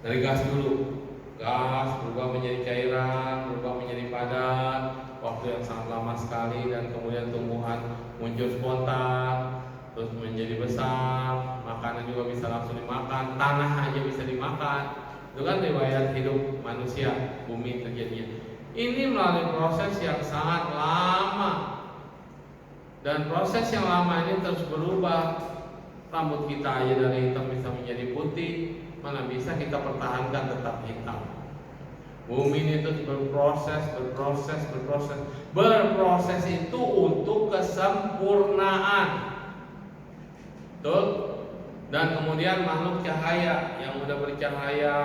dari gas dulu. Gas berubah menjadi cairan, berubah menjadi padat, waktu yang sangat lama sekali, dan kemudian tumbuhan muncul spontan, terus menjadi besar, makanan juga bisa langsung dimakan, tanah aja bisa dimakan. Itu kan riwayat hidup manusia, bumi terjadinya. Ini melalui proses yang sangat lama, dan proses yang lama ini terus berubah. Rambut kita aja dari hitam bisa menjadi putih, mana bisa kita pertahankan tetap hitam. Bumi ini terus berproses itu untuk kesempurnaan, betul? Dan kemudian makhluk cahaya yang udah bercahaya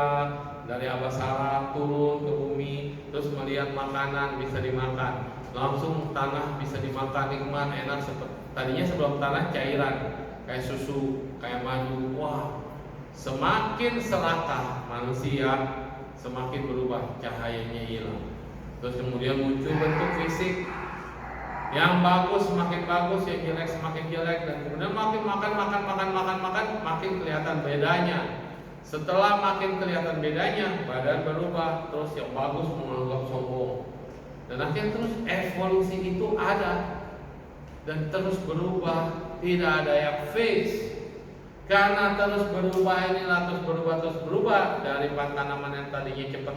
dari abasara turun ke bumi, terus melihat makanan bisa dimakan, langsung tanah bisa dimakan, nikmat, enak. Tadinya sebelum tanah cairan kayak susu, kayak madu. Wah, semakin serakah manusia, semakin berubah, cahayanya hilang. Terus kemudian muncul bentuk fisik yang bagus semakin bagus, yang jelek semakin jelek, dan kemudian makin makan, makin kelihatan bedanya. Setelah makin kelihatan bedanya, badan berubah, terus yang bagus menganggap sombong. Dan akhirnya terus evolusi itu ada dan terus berubah, tidak ada yang fix. Karena terus berubah inilah, terus berubah dari tanaman yang tadinya cepat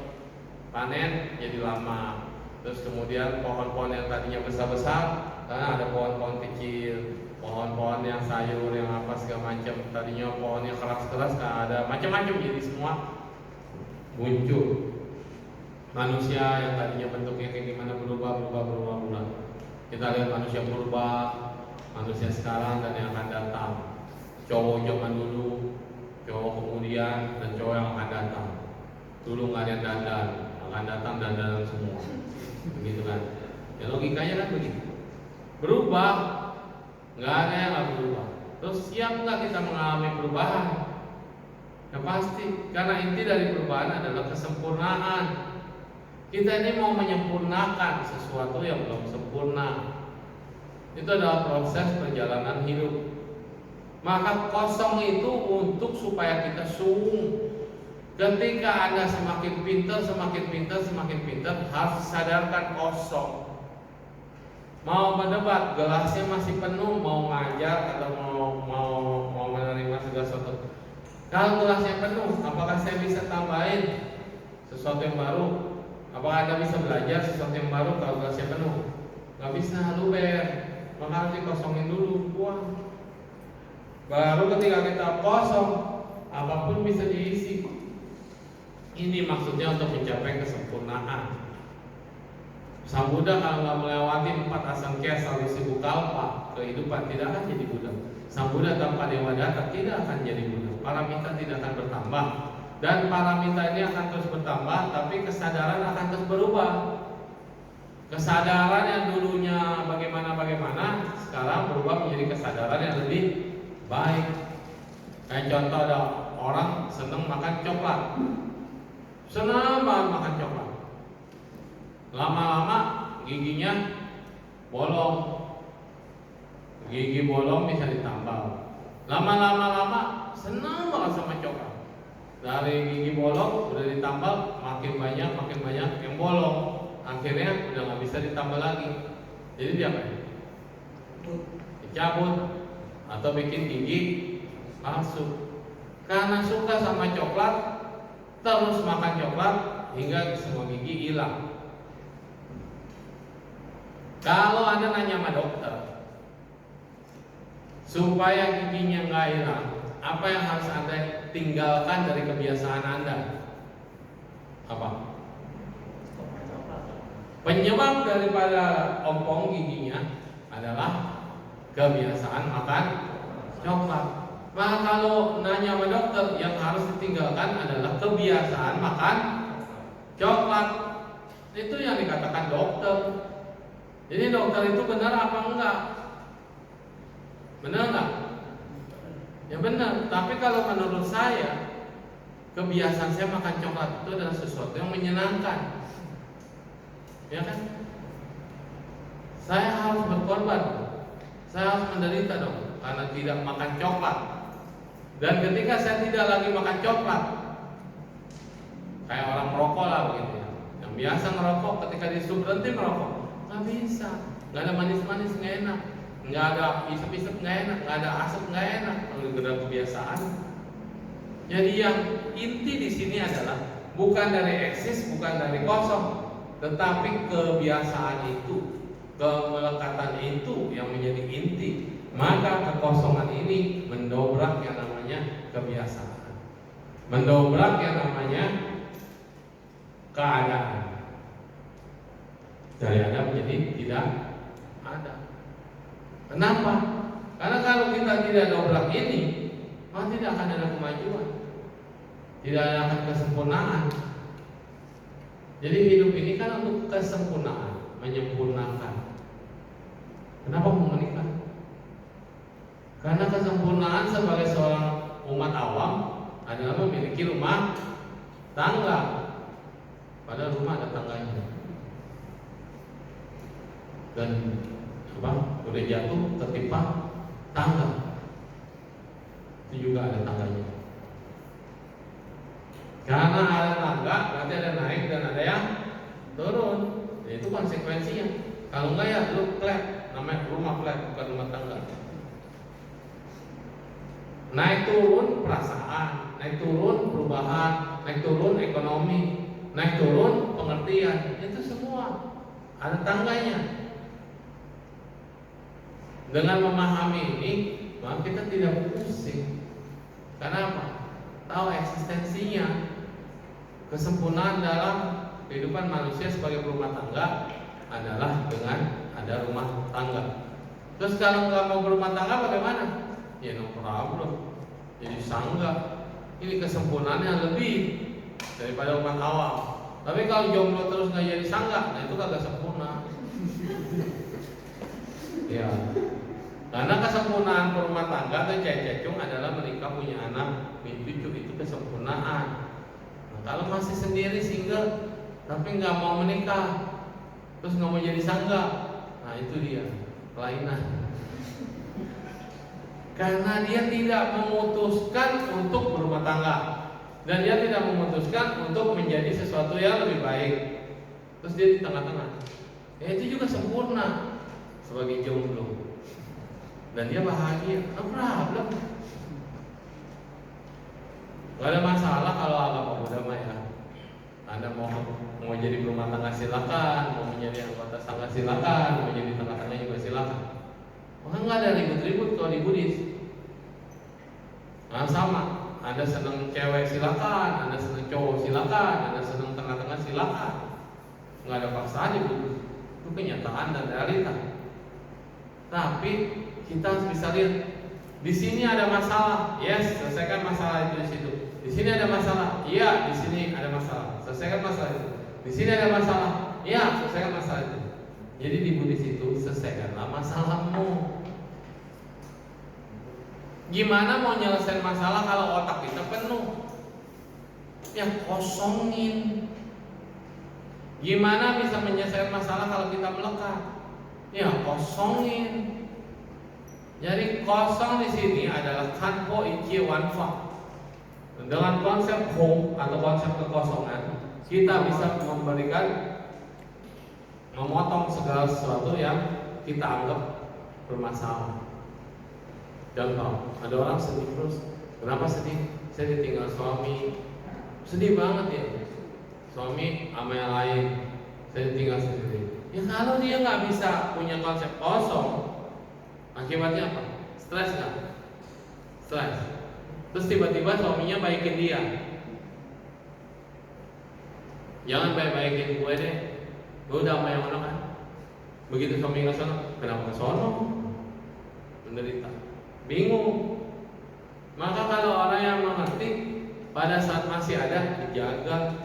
panen jadi lama. Terus kemudian pohon-pohon yang tadinya besar-besar, karena ada pohon-pohon kecil, pohon-pohon yang sayur yang apa segala macam, tadinya pohonnya keras-keras, ada macam-macam, jadi semua muncul. Manusia yang tadinya bentuknya kayak gimana berubah. Kita lihat manusia purba, manusia sekarang dan yang akan datang. Cowok zaman dulu, cowok kemudian, dan cowok yang akan datang. Dulu nggak ada yang dandan, akan datang dandanan semua, begitu kan? Ya logikanya kan begitu. Berubah, nggak ada yang nggak berubah. Terus siap nggak kita mengalami perubahan? Ya pasti, karena inti dari perubahan adalah kesempurnaan. Kita ini mau menyempurnakan sesuatu yang belum sempurna. Itu adalah proses perjalanan hidup. Maka kosong itu untuk supaya kita sungguh. Ketika Anda semakin pintar, harus sadarkan kosong. Mau berdebat, gelasnya masih penuh, mau ngajar atau mau menerima segala sesuatu. Kalau gelasnya penuh, apakah saya bisa tambahin sesuatu yang baru? Apakah Anda bisa belajar sesuatu yang baru kalau gelasnya penuh? Gak bisa, luber. Maka harus dikosongin dulu, buang. Baru ketika kita kosong, apapun bisa diisi. Ini maksudnya untuk mencapai kesempurnaan. Sang Buddha kalau nggak melewati 4 asangkaya salusi bukalpa, kehidupan tidak akan jadi Buddha. Sang Buddha tanpa Dewa Data tidak akan jadi Buddha. Paramita tidak akan bertambah. Dan paramita ini akan terus bertambah, tapi kesadaran akan terus berubah. Kesadaran yang dulunya bagaimana, sekarang berubah menjadi kesadaran yang lebih baik. Kayak contoh, ada orang senang makan coklat, senang banget makan coklat. Lama-lama giginya bolong, gigi bolong bisa ditambal. Lama-lama senang banget sama coklat. Dari gigi bolong udah ditambal, makin banyak yang bolong. Akhirnya udah nggak bisa ditambal lagi. Jadi dia apa? Dicabut atau bikin gigi palsu. Karena suka sama coklat, terus makan coklat hingga semua gigi hilang. Kalau Anda nanya sama dokter supaya giginya nggak hilang, apa yang harus Anda tinggalkan dari kebiasaan Anda? Apa? Penyebab daripada ompong giginya adalah kebiasaan makan coklat. Maka kalau nanya sama dokter, yang harus ditinggalkan adalah kebiasaan makan coklat. Itu yang dikatakan dokter. Jadi dokter itu benar apa enggak? Benar enggak? Ya benar. Tapi kalau menurut saya, kebiasaan saya makan coklat itu adalah sesuatu yang menyenangkan. Ya kan? Saya harus berkorban, saya harus menderita dong karena tidak makan coklat. Dan ketika saya tidak lagi makan coklat, kayak orang merokok lah begitu ya, yang biasa ngerokok, ketika disuruh berhenti merokok, nggak bisa, nggak ada manis-manis nggak enak, nggak ada isep-isep nggak enak, nggak ada asap nggak enak, kalau udah kebiasaan. Jadi yang inti di sini adalah bukan dari eksis, bukan dari kosong, tetapi kebiasaan itu, kemelekatan itu yang menjadi inti. Maka kekosongan ini mendobrak yang namanya kebiasaan, mendobrak yang namanya keadaan. Dari ada menjadi tidak ada. Kenapa? Karena kalau kita tidak dobrak ini, maka tidak akan ada kemajuan, tidak akan kesempurnaan. Jadi hidup ini kan untuk kesempurnaan, menyempurnakan. Kenapa mau menikah? Karena kesempurnaan sebagai seorang umat awam adalah memiliki rumah tangga. Padahal rumah ada tangganya. Dan udah jatuh tertimpa tangga, itu juga ada tangganya. Karena ada tangga berarti ada naik dan ada yang turun. Ya, itu konsekuensinya. Kalau enggak ya lu flat, namanya rumah flat bukan rumah tangga. naik turun perasaan, naik turun perubahan, naik turun ekonomi, naik turun pengertian, itu semua ada tangganya. Dengan memahami ini, maka kita tidak pusing. Karena apa? Tahu eksistensinya. Kesempurnaan dalam kehidupan manusia sebagai rumah tangga adalah dengan ada rumah tangga. Terus kalau nggak mau berumah tangga bagaimana? Ya no problem. Jadi sangga. Ini kesempurnaannya lebih daripada umat awam. Tapi kalau jomblo terus nggak jadi sangga, nah itu kagak sempurna. Ya. Karena kesempurnaan berumah tangga atau cecung adalah menikah punya anak, punya cucu, itu kesempurnaan. Nah, kalau masih sendiri single tapi nggak mau menikah, terus nggak mau jadi sangga, nah itu dia kelainan. Karena dia tidak memutuskan untuk berumah tangga dan dia tidak memutuskan untuk menjadi sesuatu yang lebih baik. Terus dia di tengah-tengah. Ya itu juga sempurna sebagai jomblo. Dan dia bahagia, no problem. Gak ada masalah kalau agama Buddha mah ya. Anda mau jadi berumah tangga silakan, mau menjadi anggota sangga silakan, mau jadi tengah-tengah juga silakan. Maka nggak ada ribut-ribut kalau di Buddhis. Nah sama, Anda senang cewek silakan, Anda senang cowok silakan, Anda senang tengah-tengah silakan. Nggak ada paksaan di Buddhis. Itu kenyataan dan realita. Tapi kita harus bisa lihat di sini ada masalah, yes, selesaikan masalah itu di situ. Di sini ada masalah, iya, di sini ada masalah, selesaikan masalah itu. Di sini ada masalah, iya, selesaikan masalah itu. Jadi di Buddhis itu selesaikanlah masalahmu. Gimana mau nyelesain masalah kalau otak kita penuh? Ya kosongin. Gimana bisa menyelesaikan masalah kalau kita melekat? Ya kosongin. Jadi kosong di sini adalah kanpo ichi wanfa. Dengan konsep home atau konsep kekosongan, kita bisa memberikan memotong segala sesuatu yang kita anggap bermasalah. Contoh, ada orang sedih terus. Kenapa sedih? Saya ditinggal suami. Sedih banget ya. Suami sama yang lain. Saya ditinggal sendiri. Ya kalau dia nggak bisa punya konsep kosong, akibatnya apa? Stres nggak? Stres. Terus tiba-tiba suaminya baikin dia. Jangan baik-baikin gue deh. Gue udah sama yang mana kan? Begitu suami ke sono, kenapa ke sono? Menderita. Bingung. Maka kalau orang yang mengerti, pada saat masih ada dijaga,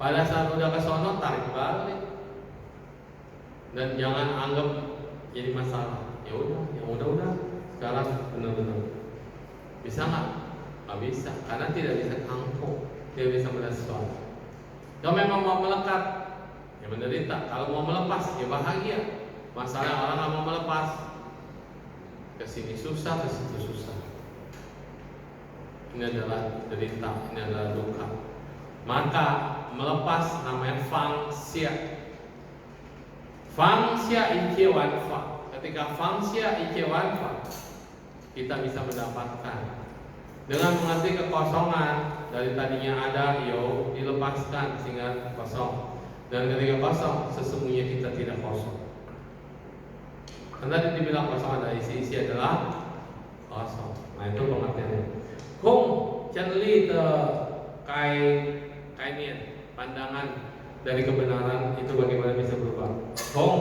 pada saat udah ke sono tarik balik. Dan jangan anggap jadi masalah. Ya udah, yang udah. Sekarang benar-benar bisa nggak? Nggak bisa, karena tidak bisa kangkung, tidak bisa melihat sesuatu. Kalau memang mau melekat, ya menderita. Kalau mau melepas, ya bahagia. Masalah orang nggak mau melepas, kesini susah, kesitu susah. Ini adalah derita, ini adalah duka. Maka melepas namanya fangxia. Fangxia ikie wanfa. Ketika fangxia ikie wanfa, kita bisa mendapatkan dengan mengerti kekosongan dari tadinya ada, yo dilepaskan sehingga kosong. Dan ketika kosong, sesungguhnya kita tidak kosong. Karena dibilang kosong ada isi adalah kosong. Nah itu pengertiannya. Kung cenli te kainian pandangan dari kebenaran itu bagaimana bisa berubah. Kung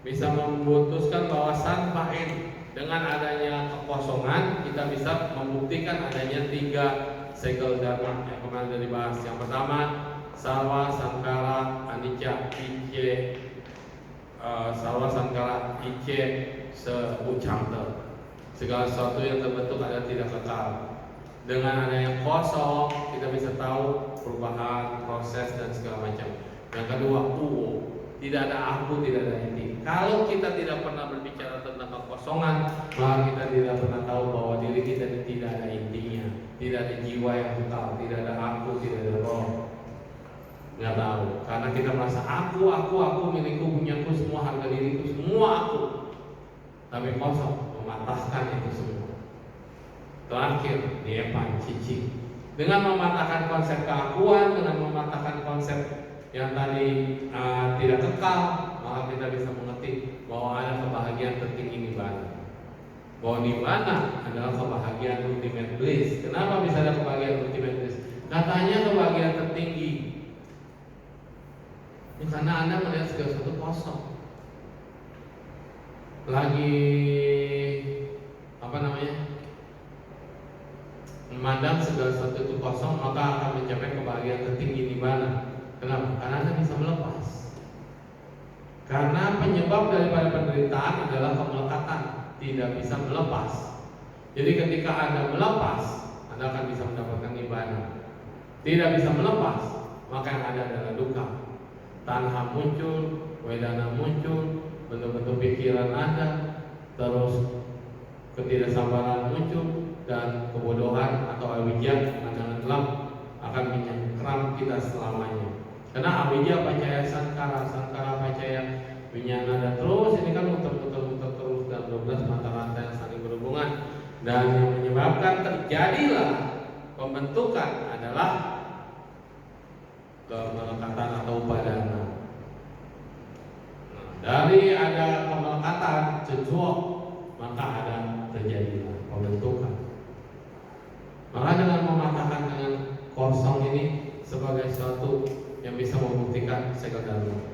bisa memutuskan bahwa sanpain dengan adanya kekosongan kita bisa membuktikan adanya 3 segel dharma yang kemarin sudah dibahas. Yang pertama sarwa sankara anicca icce, sarwa sankara icce seucamte, segala sesuatu yang terbentuk adalah tidak kekal. Dengan adanya kosong kita bisa tahu perubahan, proses dan segala macam. Yang kedua tidak ada aku, tidak ada inti. Kalau kita tidak pernah berbicara tentang kekosongan, maka kita tidak pernah tahu bahwa diri kita tidak ada intinya, tidak ada jiwa yang kekal, tidak ada aku, tidak ada roh. Nggak tahu, karena kita merasa aku, milikku, punyaku, semua harga diriku, semua aku. Tapi kosong, mematahkan itu semua. Terakhir, Niepan Cicing. Dengan mematahkan konsep keakuan, dengan mematahkan konsep yang tadi tidak kekal, maka kita bisa mengerti bahwa ada kebahagiaan tertinggi Nibbana. Bahwa Nibbana adalah kebahagiaan ultimate bliss. Kenapa bisa ada kebahagiaan ultimate bliss? Katanya kebahagiaan tertinggi. Ya, karena Anda melihat segala sesuatu kosong. Lagi memandang segala sesuatu itu kosong, maka akan mencapai kebahagiaan tertinggi Nibbana. Kenapa? Karena Anda bisa melepas. Karena penyebab daripada penderitaan adalah kemelekatan, tidak bisa melepas. Jadi ketika Anda melepas, Anda akan bisa mendapatkan Nibbana. Tidak bisa melepas, maka yang ada adalah duka. Tanha muncul, wedana muncul, bentuk-bentuk pikiran Anda, terus ketidaksabaran muncul, dan kebodohan atau awijja, pandangan gelap, akan menyengkram kita selamanya. Karena awijja pacaya sankara, sankara pacaya winyana, dan terus ini kan muter-muter terus dan 12 mata rantai yang saling berhubungan, dan yang menyebabkan terjadilah pembentukan adalah kemelekatan atau upadana. Dari ada kemelekatan cecuok, maka ada terjadilah pembentukan. Maka dengan mematahkan dengan kosong ini sebagai suatu yang bisa membuktikan segala galanya.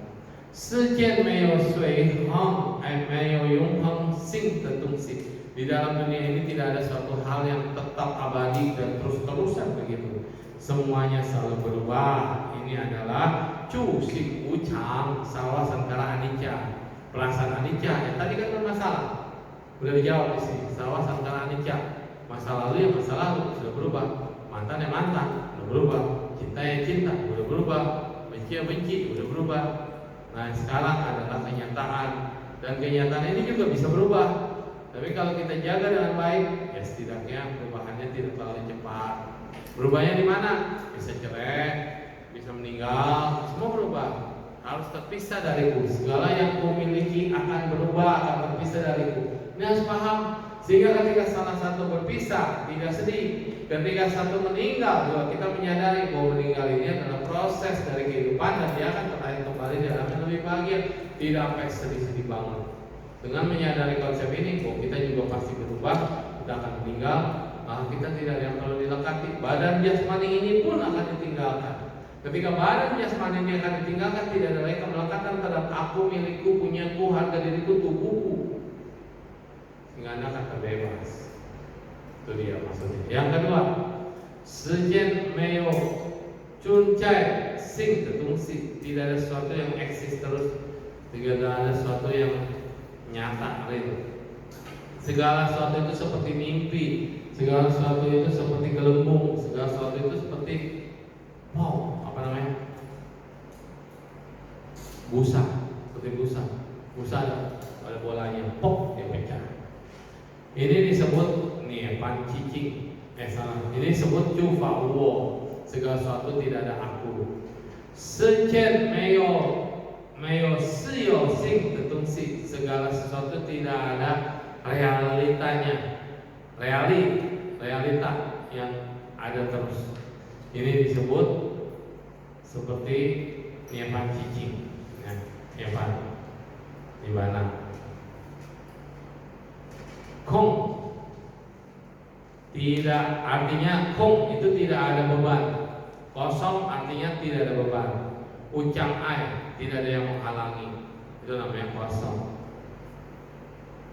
Sejian meyo sui hang, meyo yung hang sing tetungsik. Di dalam dunia ini tidak ada suatu hal yang tetap abadi dan terus-terusan begitu. Semuanya selalu berubah. Ini adalah cu sing ucang sawa sankara anicca. Perasaan anicca yang tadi kan bermasalah. Sudah dijawab di sini. Sawa sankara anicca. Masa lalu ya masa lalu sudah berubah, mantan ya mantan sudah berubah, cinta ya cinta sudah berubah, benci ya benci sudah berubah. Nah sekarang adalah kenyataan, dan kenyataan ini juga bisa berubah. Tapi kalau kita jaga dengan baik, ya setidaknya perubahannya tidak terlalu cepat. Berubahnya di mana? Bisa cerai, bisa meninggal, semua berubah. Harus terpisah dariku. Segala yang ku miliki akan berubah, akan terpisah dariku. Ini harus paham. Sehingga ketika salah satu berpisah, tidak sedih. Ketika satu meninggal, juga kita menyadari bahwa meninggal ini adalah proses dari kehidupan, dan dia akan terlahir kembali dalam yang lebih bahagia. Tidak sampai sedih-sedih banget. Dengan menyadari konsep ini, bahwa kita juga pasti berubah, kita akan meninggal, maka kita tidak ada yang perlu dilekati. Badan jasmani ini pun akan ditinggalkan. Ketika badan jasmani ini akan ditinggalkan, tidak ada lagi kemelekatan terhadap aku, milikku, punyaku, harga diriku, tubuhku. Sehingga Anda akan terbebas. Itu dia maksudnya. Yang kedua, sejen meyo cuncai sing tetungsik. Tidak ada sesuatu yang eksis terus. Tidak ada sesuatu yang nyata real. Segala sesuatu itu seperti mimpi. Segala sesuatu itu seperti gelembung. Segala sesuatu itu seperti busa. Seperti busa. Busa ada bolanya, pop dia pecah. Ini disebut Niepan Cicing. Ini disebut Cufa Uwo. Segala sesuatu tidak ada aku. Sejen meyo siyo sing tetungsik. Segala sesuatu tidak ada realitanya. Realita yang ada terus. Ini disebut seperti Niepan Cicing. Niepan Nibbana. Kong tidak artinya kong itu tidak ada beban. Kosong artinya tidak ada beban. Ucang air tidak ada yang menghalangi. Itu namanya kosong.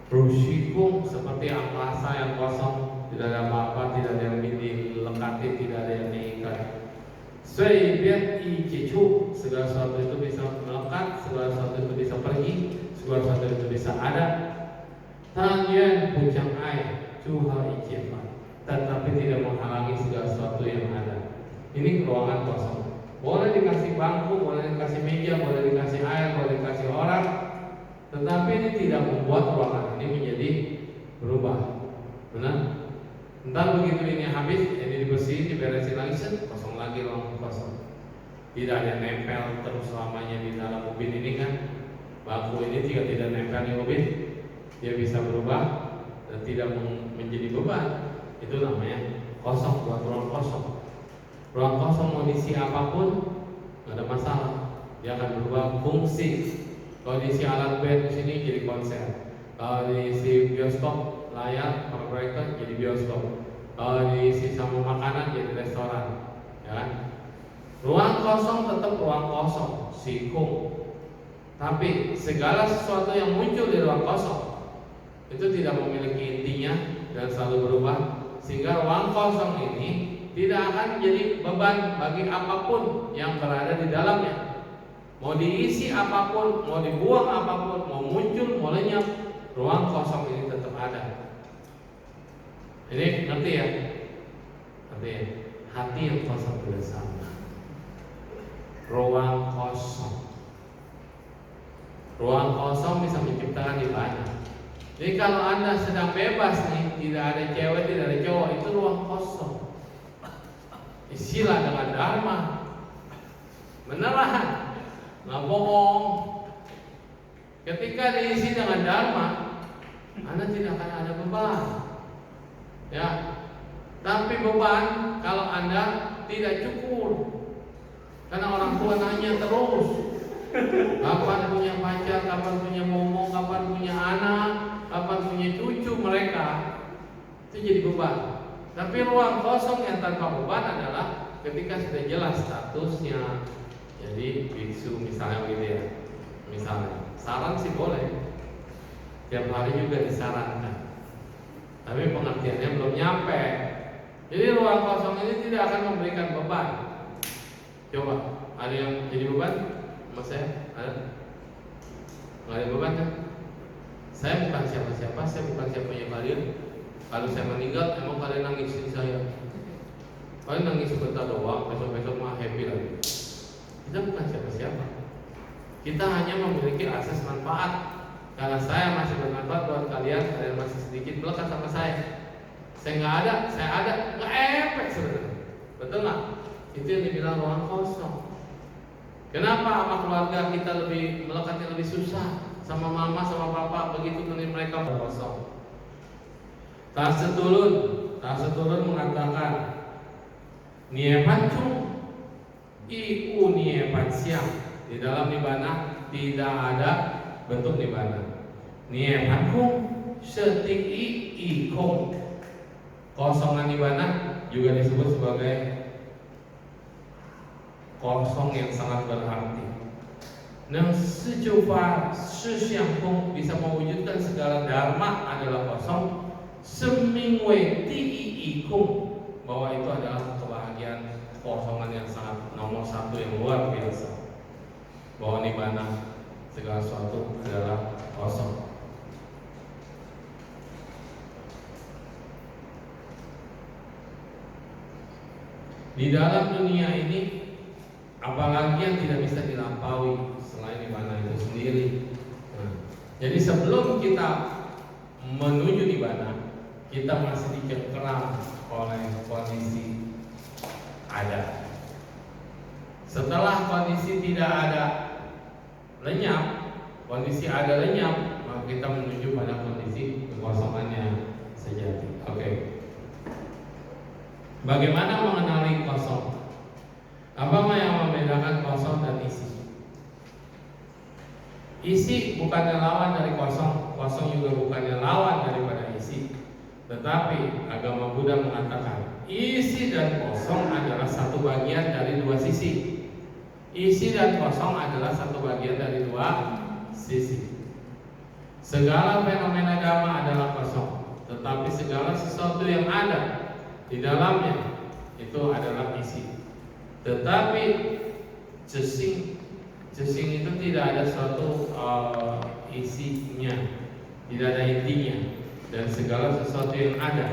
Rusikung seperti angkasa yang kosong, tidak ada apa-apa, tidak ada yang dilekati, tidak ada yang diikat. Sui bian i cicu, segala sesuatu itu bisa melekat, segala sesuatu itu bisa pergi, segala sesuatu itu bisa ada. Tangyuan puncang air, cuha ijepan, tetapi tidak menghalangi segala sesuatu yang ada. Ini ruangan kosong. Boleh dikasih bangku, boleh dikasih meja, boleh dikasih air, boleh dikasih orang, tetapi ini tidak membuat ruangan ini menjadi berubah. Benar? Entar begitu ini habis, ini dibersihin, diberesin lagi, kosong lagi ruangan kosong. Tidak ada yang nempel terus selamanya di dalam ubin ini kan. Bangku ini jika tidak nempel di ubin, dia bisa berubah dan tidak menjadi beban. itu namanya kosong, buat ruang kosong. Ruang kosong mau diisi apapun nggak ada masalah, dia akan berubah fungsi. Kalau diisi alat band di sini jadi konser, kalau diisi bioskop layar proyektor jadi bioskop, kalau diisi sama makanan jadi restoran, ya kan? Ruang kosong tetap ruang kosong, sikung. Tapi segala sesuatu yang muncul di ruang kosong itu tidak memiliki intinya dan selalu berubah, sehingga ruang kosong ini tidak akan jadi beban bagi apapun yang berada di dalamnya. Mau diisi apapun, mau dibuang apapun, mau muncul, mau lenyap, ruang kosong ini tetap ada. Ini ngerti ya? Ngerti ya? Hati yang kosong tidak sama. Ruang kosong. Ruang kosong bisa menciptakan ibadah. Jadi kalau Anda sedang bebas nih, tidak ada cewek, tidak ada cowok, itu ruang kosong. Isilah dengan dharma. Beneran, nggak bohong. Ketika diisi dengan dharma, Anda tidak akan ada beban. Ya, tapi beban kalau Anda tidak cukur. Karena orang tua nanya terus, kapan punya pacar, kapan punya momong, kapan punya anak, kapan punya cucu mereka. Itu jadi beban. Tapi ruang kosong yang tanpa beban adalah ketika sudah jelas statusnya. Jadi biksu misalnya gitu ya. Misalnya, saran sih boleh. Tiap hari juga disarankan. Tapi pengertiannya belum nyampe. Jadi ruang kosong ini tidak akan memberikan beban. Coba, ada yang jadi beban? Mas saya ada? Nggak ada beban kan? Saya bukan siapa-siapa, saya bukan siapanya kalian. Kalau saya meninggal, emang kalian nangisin saya? Kalian nangis sebentar doang, besok-besok mah happy lagi. Kita bukan siapa-siapa. Kita hanya memiliki akses manfaat. Karena saya masih bermanfaat buat kalian, kalian masih sedikit melekat sama saya. Saya nggak ada, saya ada, nggak efek sebenarnya. Betul nggak? Itu yang dibilang ruang kosong. Kenapa sama keluarga kita lebih melekatnya lebih susah? Sama mama, sama papa, begitu mereka kosong. Tas setulun mengatakan Niepan Chung Iu Niepan Siang. Di dalam nibana tidak ada bentuk nibana. Niepan Kung Setik I Kong. Kosongan nibana juga disebut sebagai kosong yang sangat berarti. Nang sejufa siang Kung bisa mewujudkan segala dharma adalah kosong. Semingwe ti ikung, bahwa itu adalah kebahagiaan kosongan yang sangat nomor satu yang luar biasa. Bahwa nibana segala sesuatu adalah kosong. Di dalam dunia ini, apalagi yang tidak bisa dilampaui selain nibana itu sendiri. Nah, jadi sebelum kita menuju nibana, kita masih dicengkeram oleh kondisi ada. Setelah kondisi tidak ada lenyap, kondisi ada lenyap, maka kita menuju pada kondisi kekosongan yang sejati. Oke. Bagaimana mengenali kosong? Apa yang membedakan kosong dan isi? Isi bukannya lawan dari kosong, kosong juga bukannya lawan daripada isi. Tetapi agama Buddha mengatakan isi dan kosong adalah satu bagian dari dua sisi. Isi dan kosong adalah satu bagian dari dua sisi. Segala fenomena dhamma adalah kosong, tetapi segala sesuatu yang ada di dalamnya itu adalah isi. Tetapi cesing itu tidak ada suatu isinya, tidak ada intinya. Dan segala sesuatu yang ada,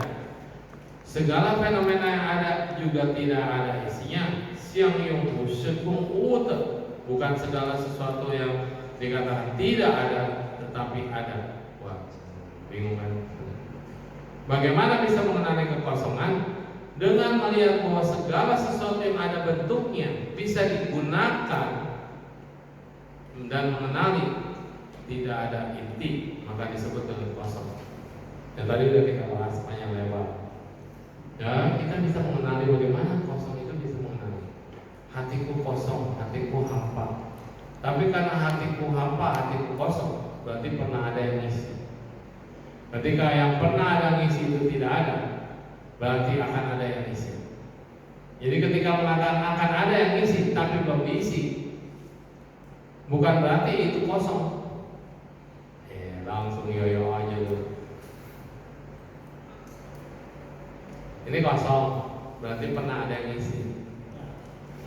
segala fenomena yang ada juga tidak ada isinya. Siang yung sekung ute, bukan segala sesuatu yang dikatakan tidak ada, tetapi ada. Wah, bingung kan? Bagaimana bisa mengenali kekosongan? Dengan melihat bahwa segala sesuatu yang ada bentuknya bisa digunakan dan mengenali tidak ada inti, maka disebut dengan kosong. Yang tadi sudah kita bahas panjang lebar. Kita bisa mengenali bagaimana kosong itu bisa mengenali. Hatiku kosong, hatiku hampa. Tapi karena hatiku hampa, hatiku kosong, berarti pernah ada yang ngisi. Ketika yang pernah ada ngisi itu tidak ada, berarti akan ada yang ngisi. Jadi ketika mengatakan akan ada yang ngisi tapi belum diisi, bukan berarti itu kosong. Langsung yoyo aja dulu. Ini kosong, berarti pernah ada yang ngisi.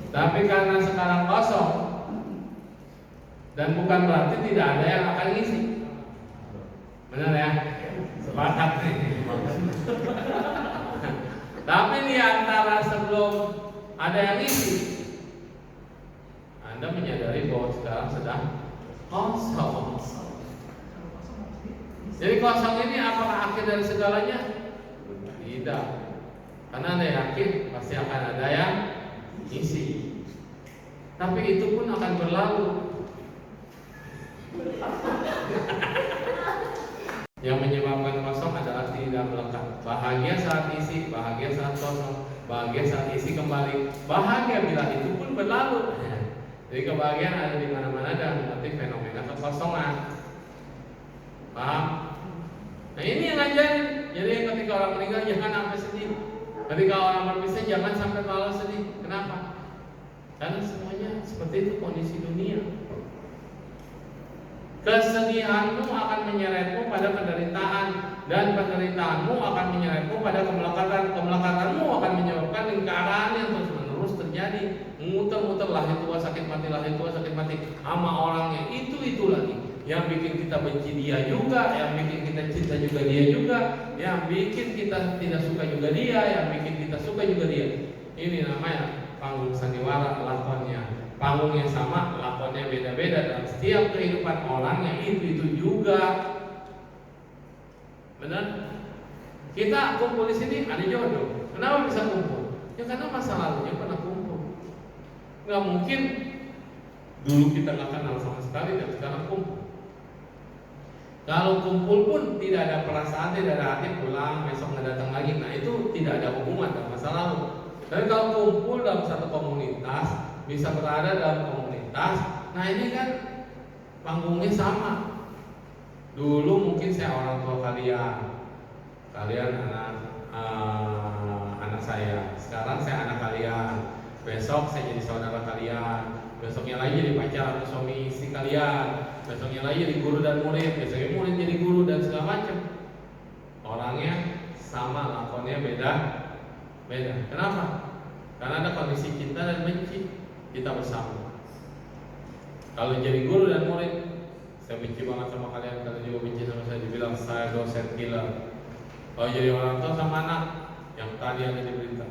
Tapi karena sekarang kosong, dan bukan berarti tidak ada yang akan ngisi. Benar ya? Sepakat nih. Tapi di antara sebelum ada yang ngisi, Anda menyadari bahwa sekarang sedang kosong. Jadi kosong ini apakah akhir dari segalanya? Tidak. Karena Anda yakin pasti akan ada yang isi. Tapi itu pun akan berlalu. Yang menyebabkan kosong adalah tidak melekat. Bahagia saat isi, bahagia saat kosong, bahagia saat isi kembali. Bahagia bila itu pun berlalu. Jadi kebahagiaan ada di mana-mana dan berarti fenomena kekosongan. Paham? Nah ini yang ngajarin. Jadi ketika orang meninggal jangan sampai sedih. Ketika orang berpisah jangan sampai terlalu sedih. Kenapa? Karena semuanya seperti itu kondisi dunia. Kesedihanmu akan menyeretmu pada penderitaan, dan penderitaanmu akan menyeretmu pada kemelekatan. Kemelekatanmu akan menyebabkan lingkaran yang terus-menerus terjadi. Muter-muter lahir tua sakit mati, lahir tua sakit mati. Sama orangnya itu lagi. Yang bikin kita benci dia juga, yang bikin kita cinta juga dia juga, yang bikin kita tidak suka juga dia, yang bikin kita suka juga dia. Ini namanya panggung sandiwara lakonnya. Panggungnya sama, lakonnya beda-beda dalam setiap kehidupan orang yang itu juga. Benar? Kita kumpul di sini ada jodoh. Kenapa bisa kumpul? Ya karena masa lalunya pernah kumpul. Nggak mungkin dulu kita nggak kenal sama sekali dan sekarang kumpul. Kalau kumpul pun tidak ada perasaan, tidak ada hati, pulang besok nggak datang lagi. Nah itu tidak ada hubungan dengan masa lalu. Tapi kalau kumpul dalam satu komunitas, bisa berada dalam komunitas, nah ini kan panggungnya sama. Dulu mungkin saya orang tua kalian anak saya. Sekarang saya anak kalian. Besok saya jadi saudara kalian. Besoknya lagi jadi pacar atau suami istri kalian. Besoknya lagi jadi guru dan murid. Besoknya murid jadi guru dan segala macam. Orangnya sama, lakonnya beda. Kenapa? Karena ada kondisi cinta dan benci. Kita bersama. Kalau jadi guru dan murid, saya benci banget sama kalian. Kalian juga benci sama saya. Dibilang saya dosen killer. Kalau jadi orang tua sama anak, yang tadi ada di berita,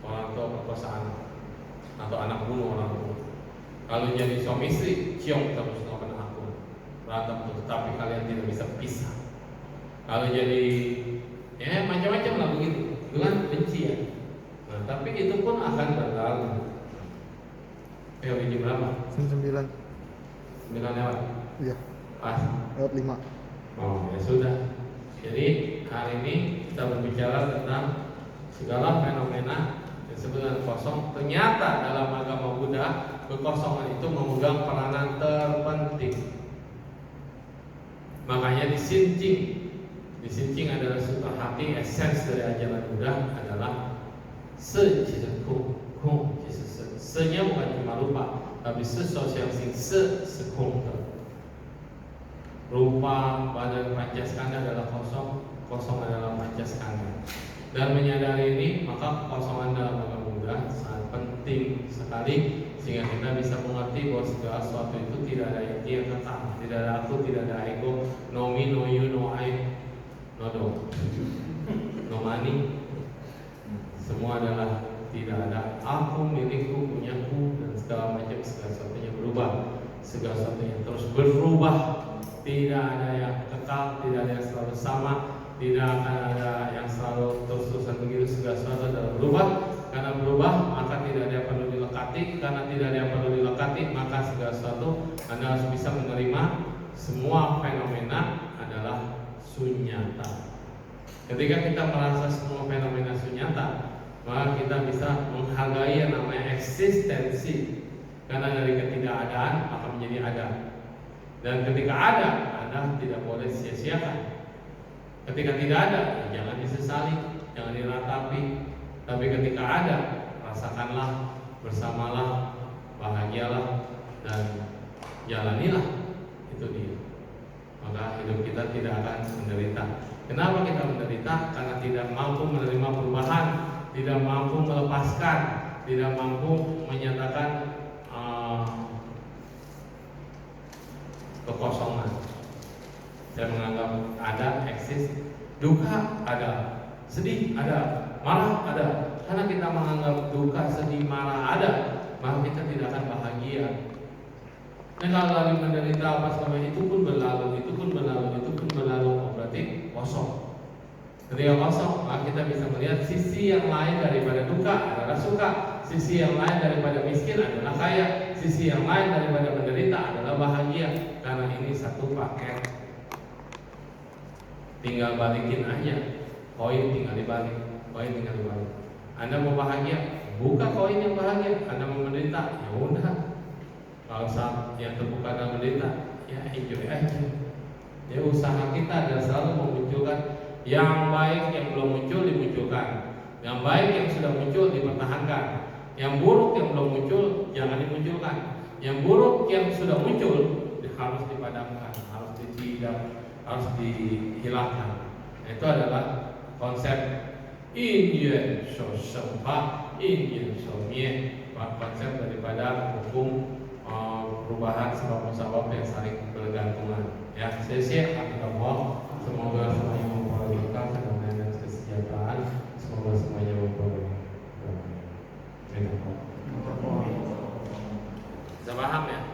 orang tua perkosa anak atau anak bunuh orang tua. Kalau jadi suami istri, ciong terus nggak pernah aku berantem terus, tapi kalian tidak bisa pisah. Kalau jadi macam-macam lah begitu, dengan benci ya. Nah, tapi itu pun akan berlalu. Ini berapa? 9 lewat. Iya. Pas. Lewat 5. Oh ya sudah. Jadi hari ini kita berbicara tentang segala fenomena yang disebut dengan kosong. Ternyata dalam agama Buddha, kekosongan itu memegang peranan terpenting. Makanya disincing adalah sutra hati. Esens dari ajaran Buddha adalah se-jizakung. Se-nya bukan cuma rupa, tapi se-sosial sing se-sekung. Rupa pada pancaskanda adalah kosong, kosong adalah pancaskanda. Dan menyadari ini, maka kekosongan dalam agama Buddha sangat penting sekali, sehingga kita bisa mengerti bahwa segala sesuatu itu tidak ada inti yang tetap, tidak ada aku, tidak ada ego, no me, no you, no I, no dog, no money. Semua adalah tidak ada aku, milikku, punyaku, dan segala macam. Segala sesuatunya berubah, segala sesuatunya terus berubah. Tidak ada yang kekal, tidak ada yang selalu sama, tidak akan ada yang selalu terus-terusan begitu. Segala sesuatu adalah berubah. Karena berubah, maka tidak ada yang perlu dilekati. Karena tidak ada yang perlu dilekati, maka segala sesuatu Anda harus bisa menerima. Semua fenomena adalah sunyata. Ketika kita merasa semua fenomena sunyata, kita bisa menghargai yang namanya eksistensi. Karena dari ketidakadaan akan menjadi ada. Dan ketika ada, Anda tidak boleh sia-siakan. Ketika tidak ada, jangan disesali, jangan diratapi. Tapi ketika ada, rasakanlah, bersamalah, bahagialah, dan jalanilah. Itu dia. Maka hidup kita tidak akan menderita. Kenapa kita menderita? Karena tidak mampu menerima perubahan, tidak mampu melepaskan, tidak mampu menyatakan kekosongan. Saya menganggap ada, eksis, duka ada, sedih ada, marah ada. Karena kita menganggap duka, sedih, marah ada, maka kita tidak akan bahagia. Dan kalau lagi menderita apa selama itu pun berlalu, itu pun berlalu, itu pun berlalu, oh, berarti kosong. Ketika kosong, maka kita bisa melihat sisi yang lain daripada duka adalah suka, sisi yang lain daripada miskin adalah kaya, sisi yang lain daripada menderita adalah bahagia. Karena ini satu paket. Tinggal balikin aja, koin tinggal dibalik, koin tinggal dibalik. Anda mau bahagia, buka koin yang bahagia. Anda mau menderita, ya udah. Kalau saat yang terbuka dan menderita, ya enjoy aja. Ya usaha kita adalah selalu memunculkan yang baik yang belum muncul dimunculkan, yang baik yang sudah muncul dipertahankan, yang buruk yang belum muncul jangan dimunculkan, yang buruk yang sudah muncul harus dipadamkan, harus ditinggal, harus dihilangkan. Itu adalah konsep Inyen Shosempa, Inyen Somye, konsep daripada hukum perubahan sebab musabab yang saling bergantungan. Ya, saya Allah, semoga semuanya memperoleh berkah, kedamaian dan kesejahteraan. Semoga semuanya memperoleh damai. Bisa paham ya?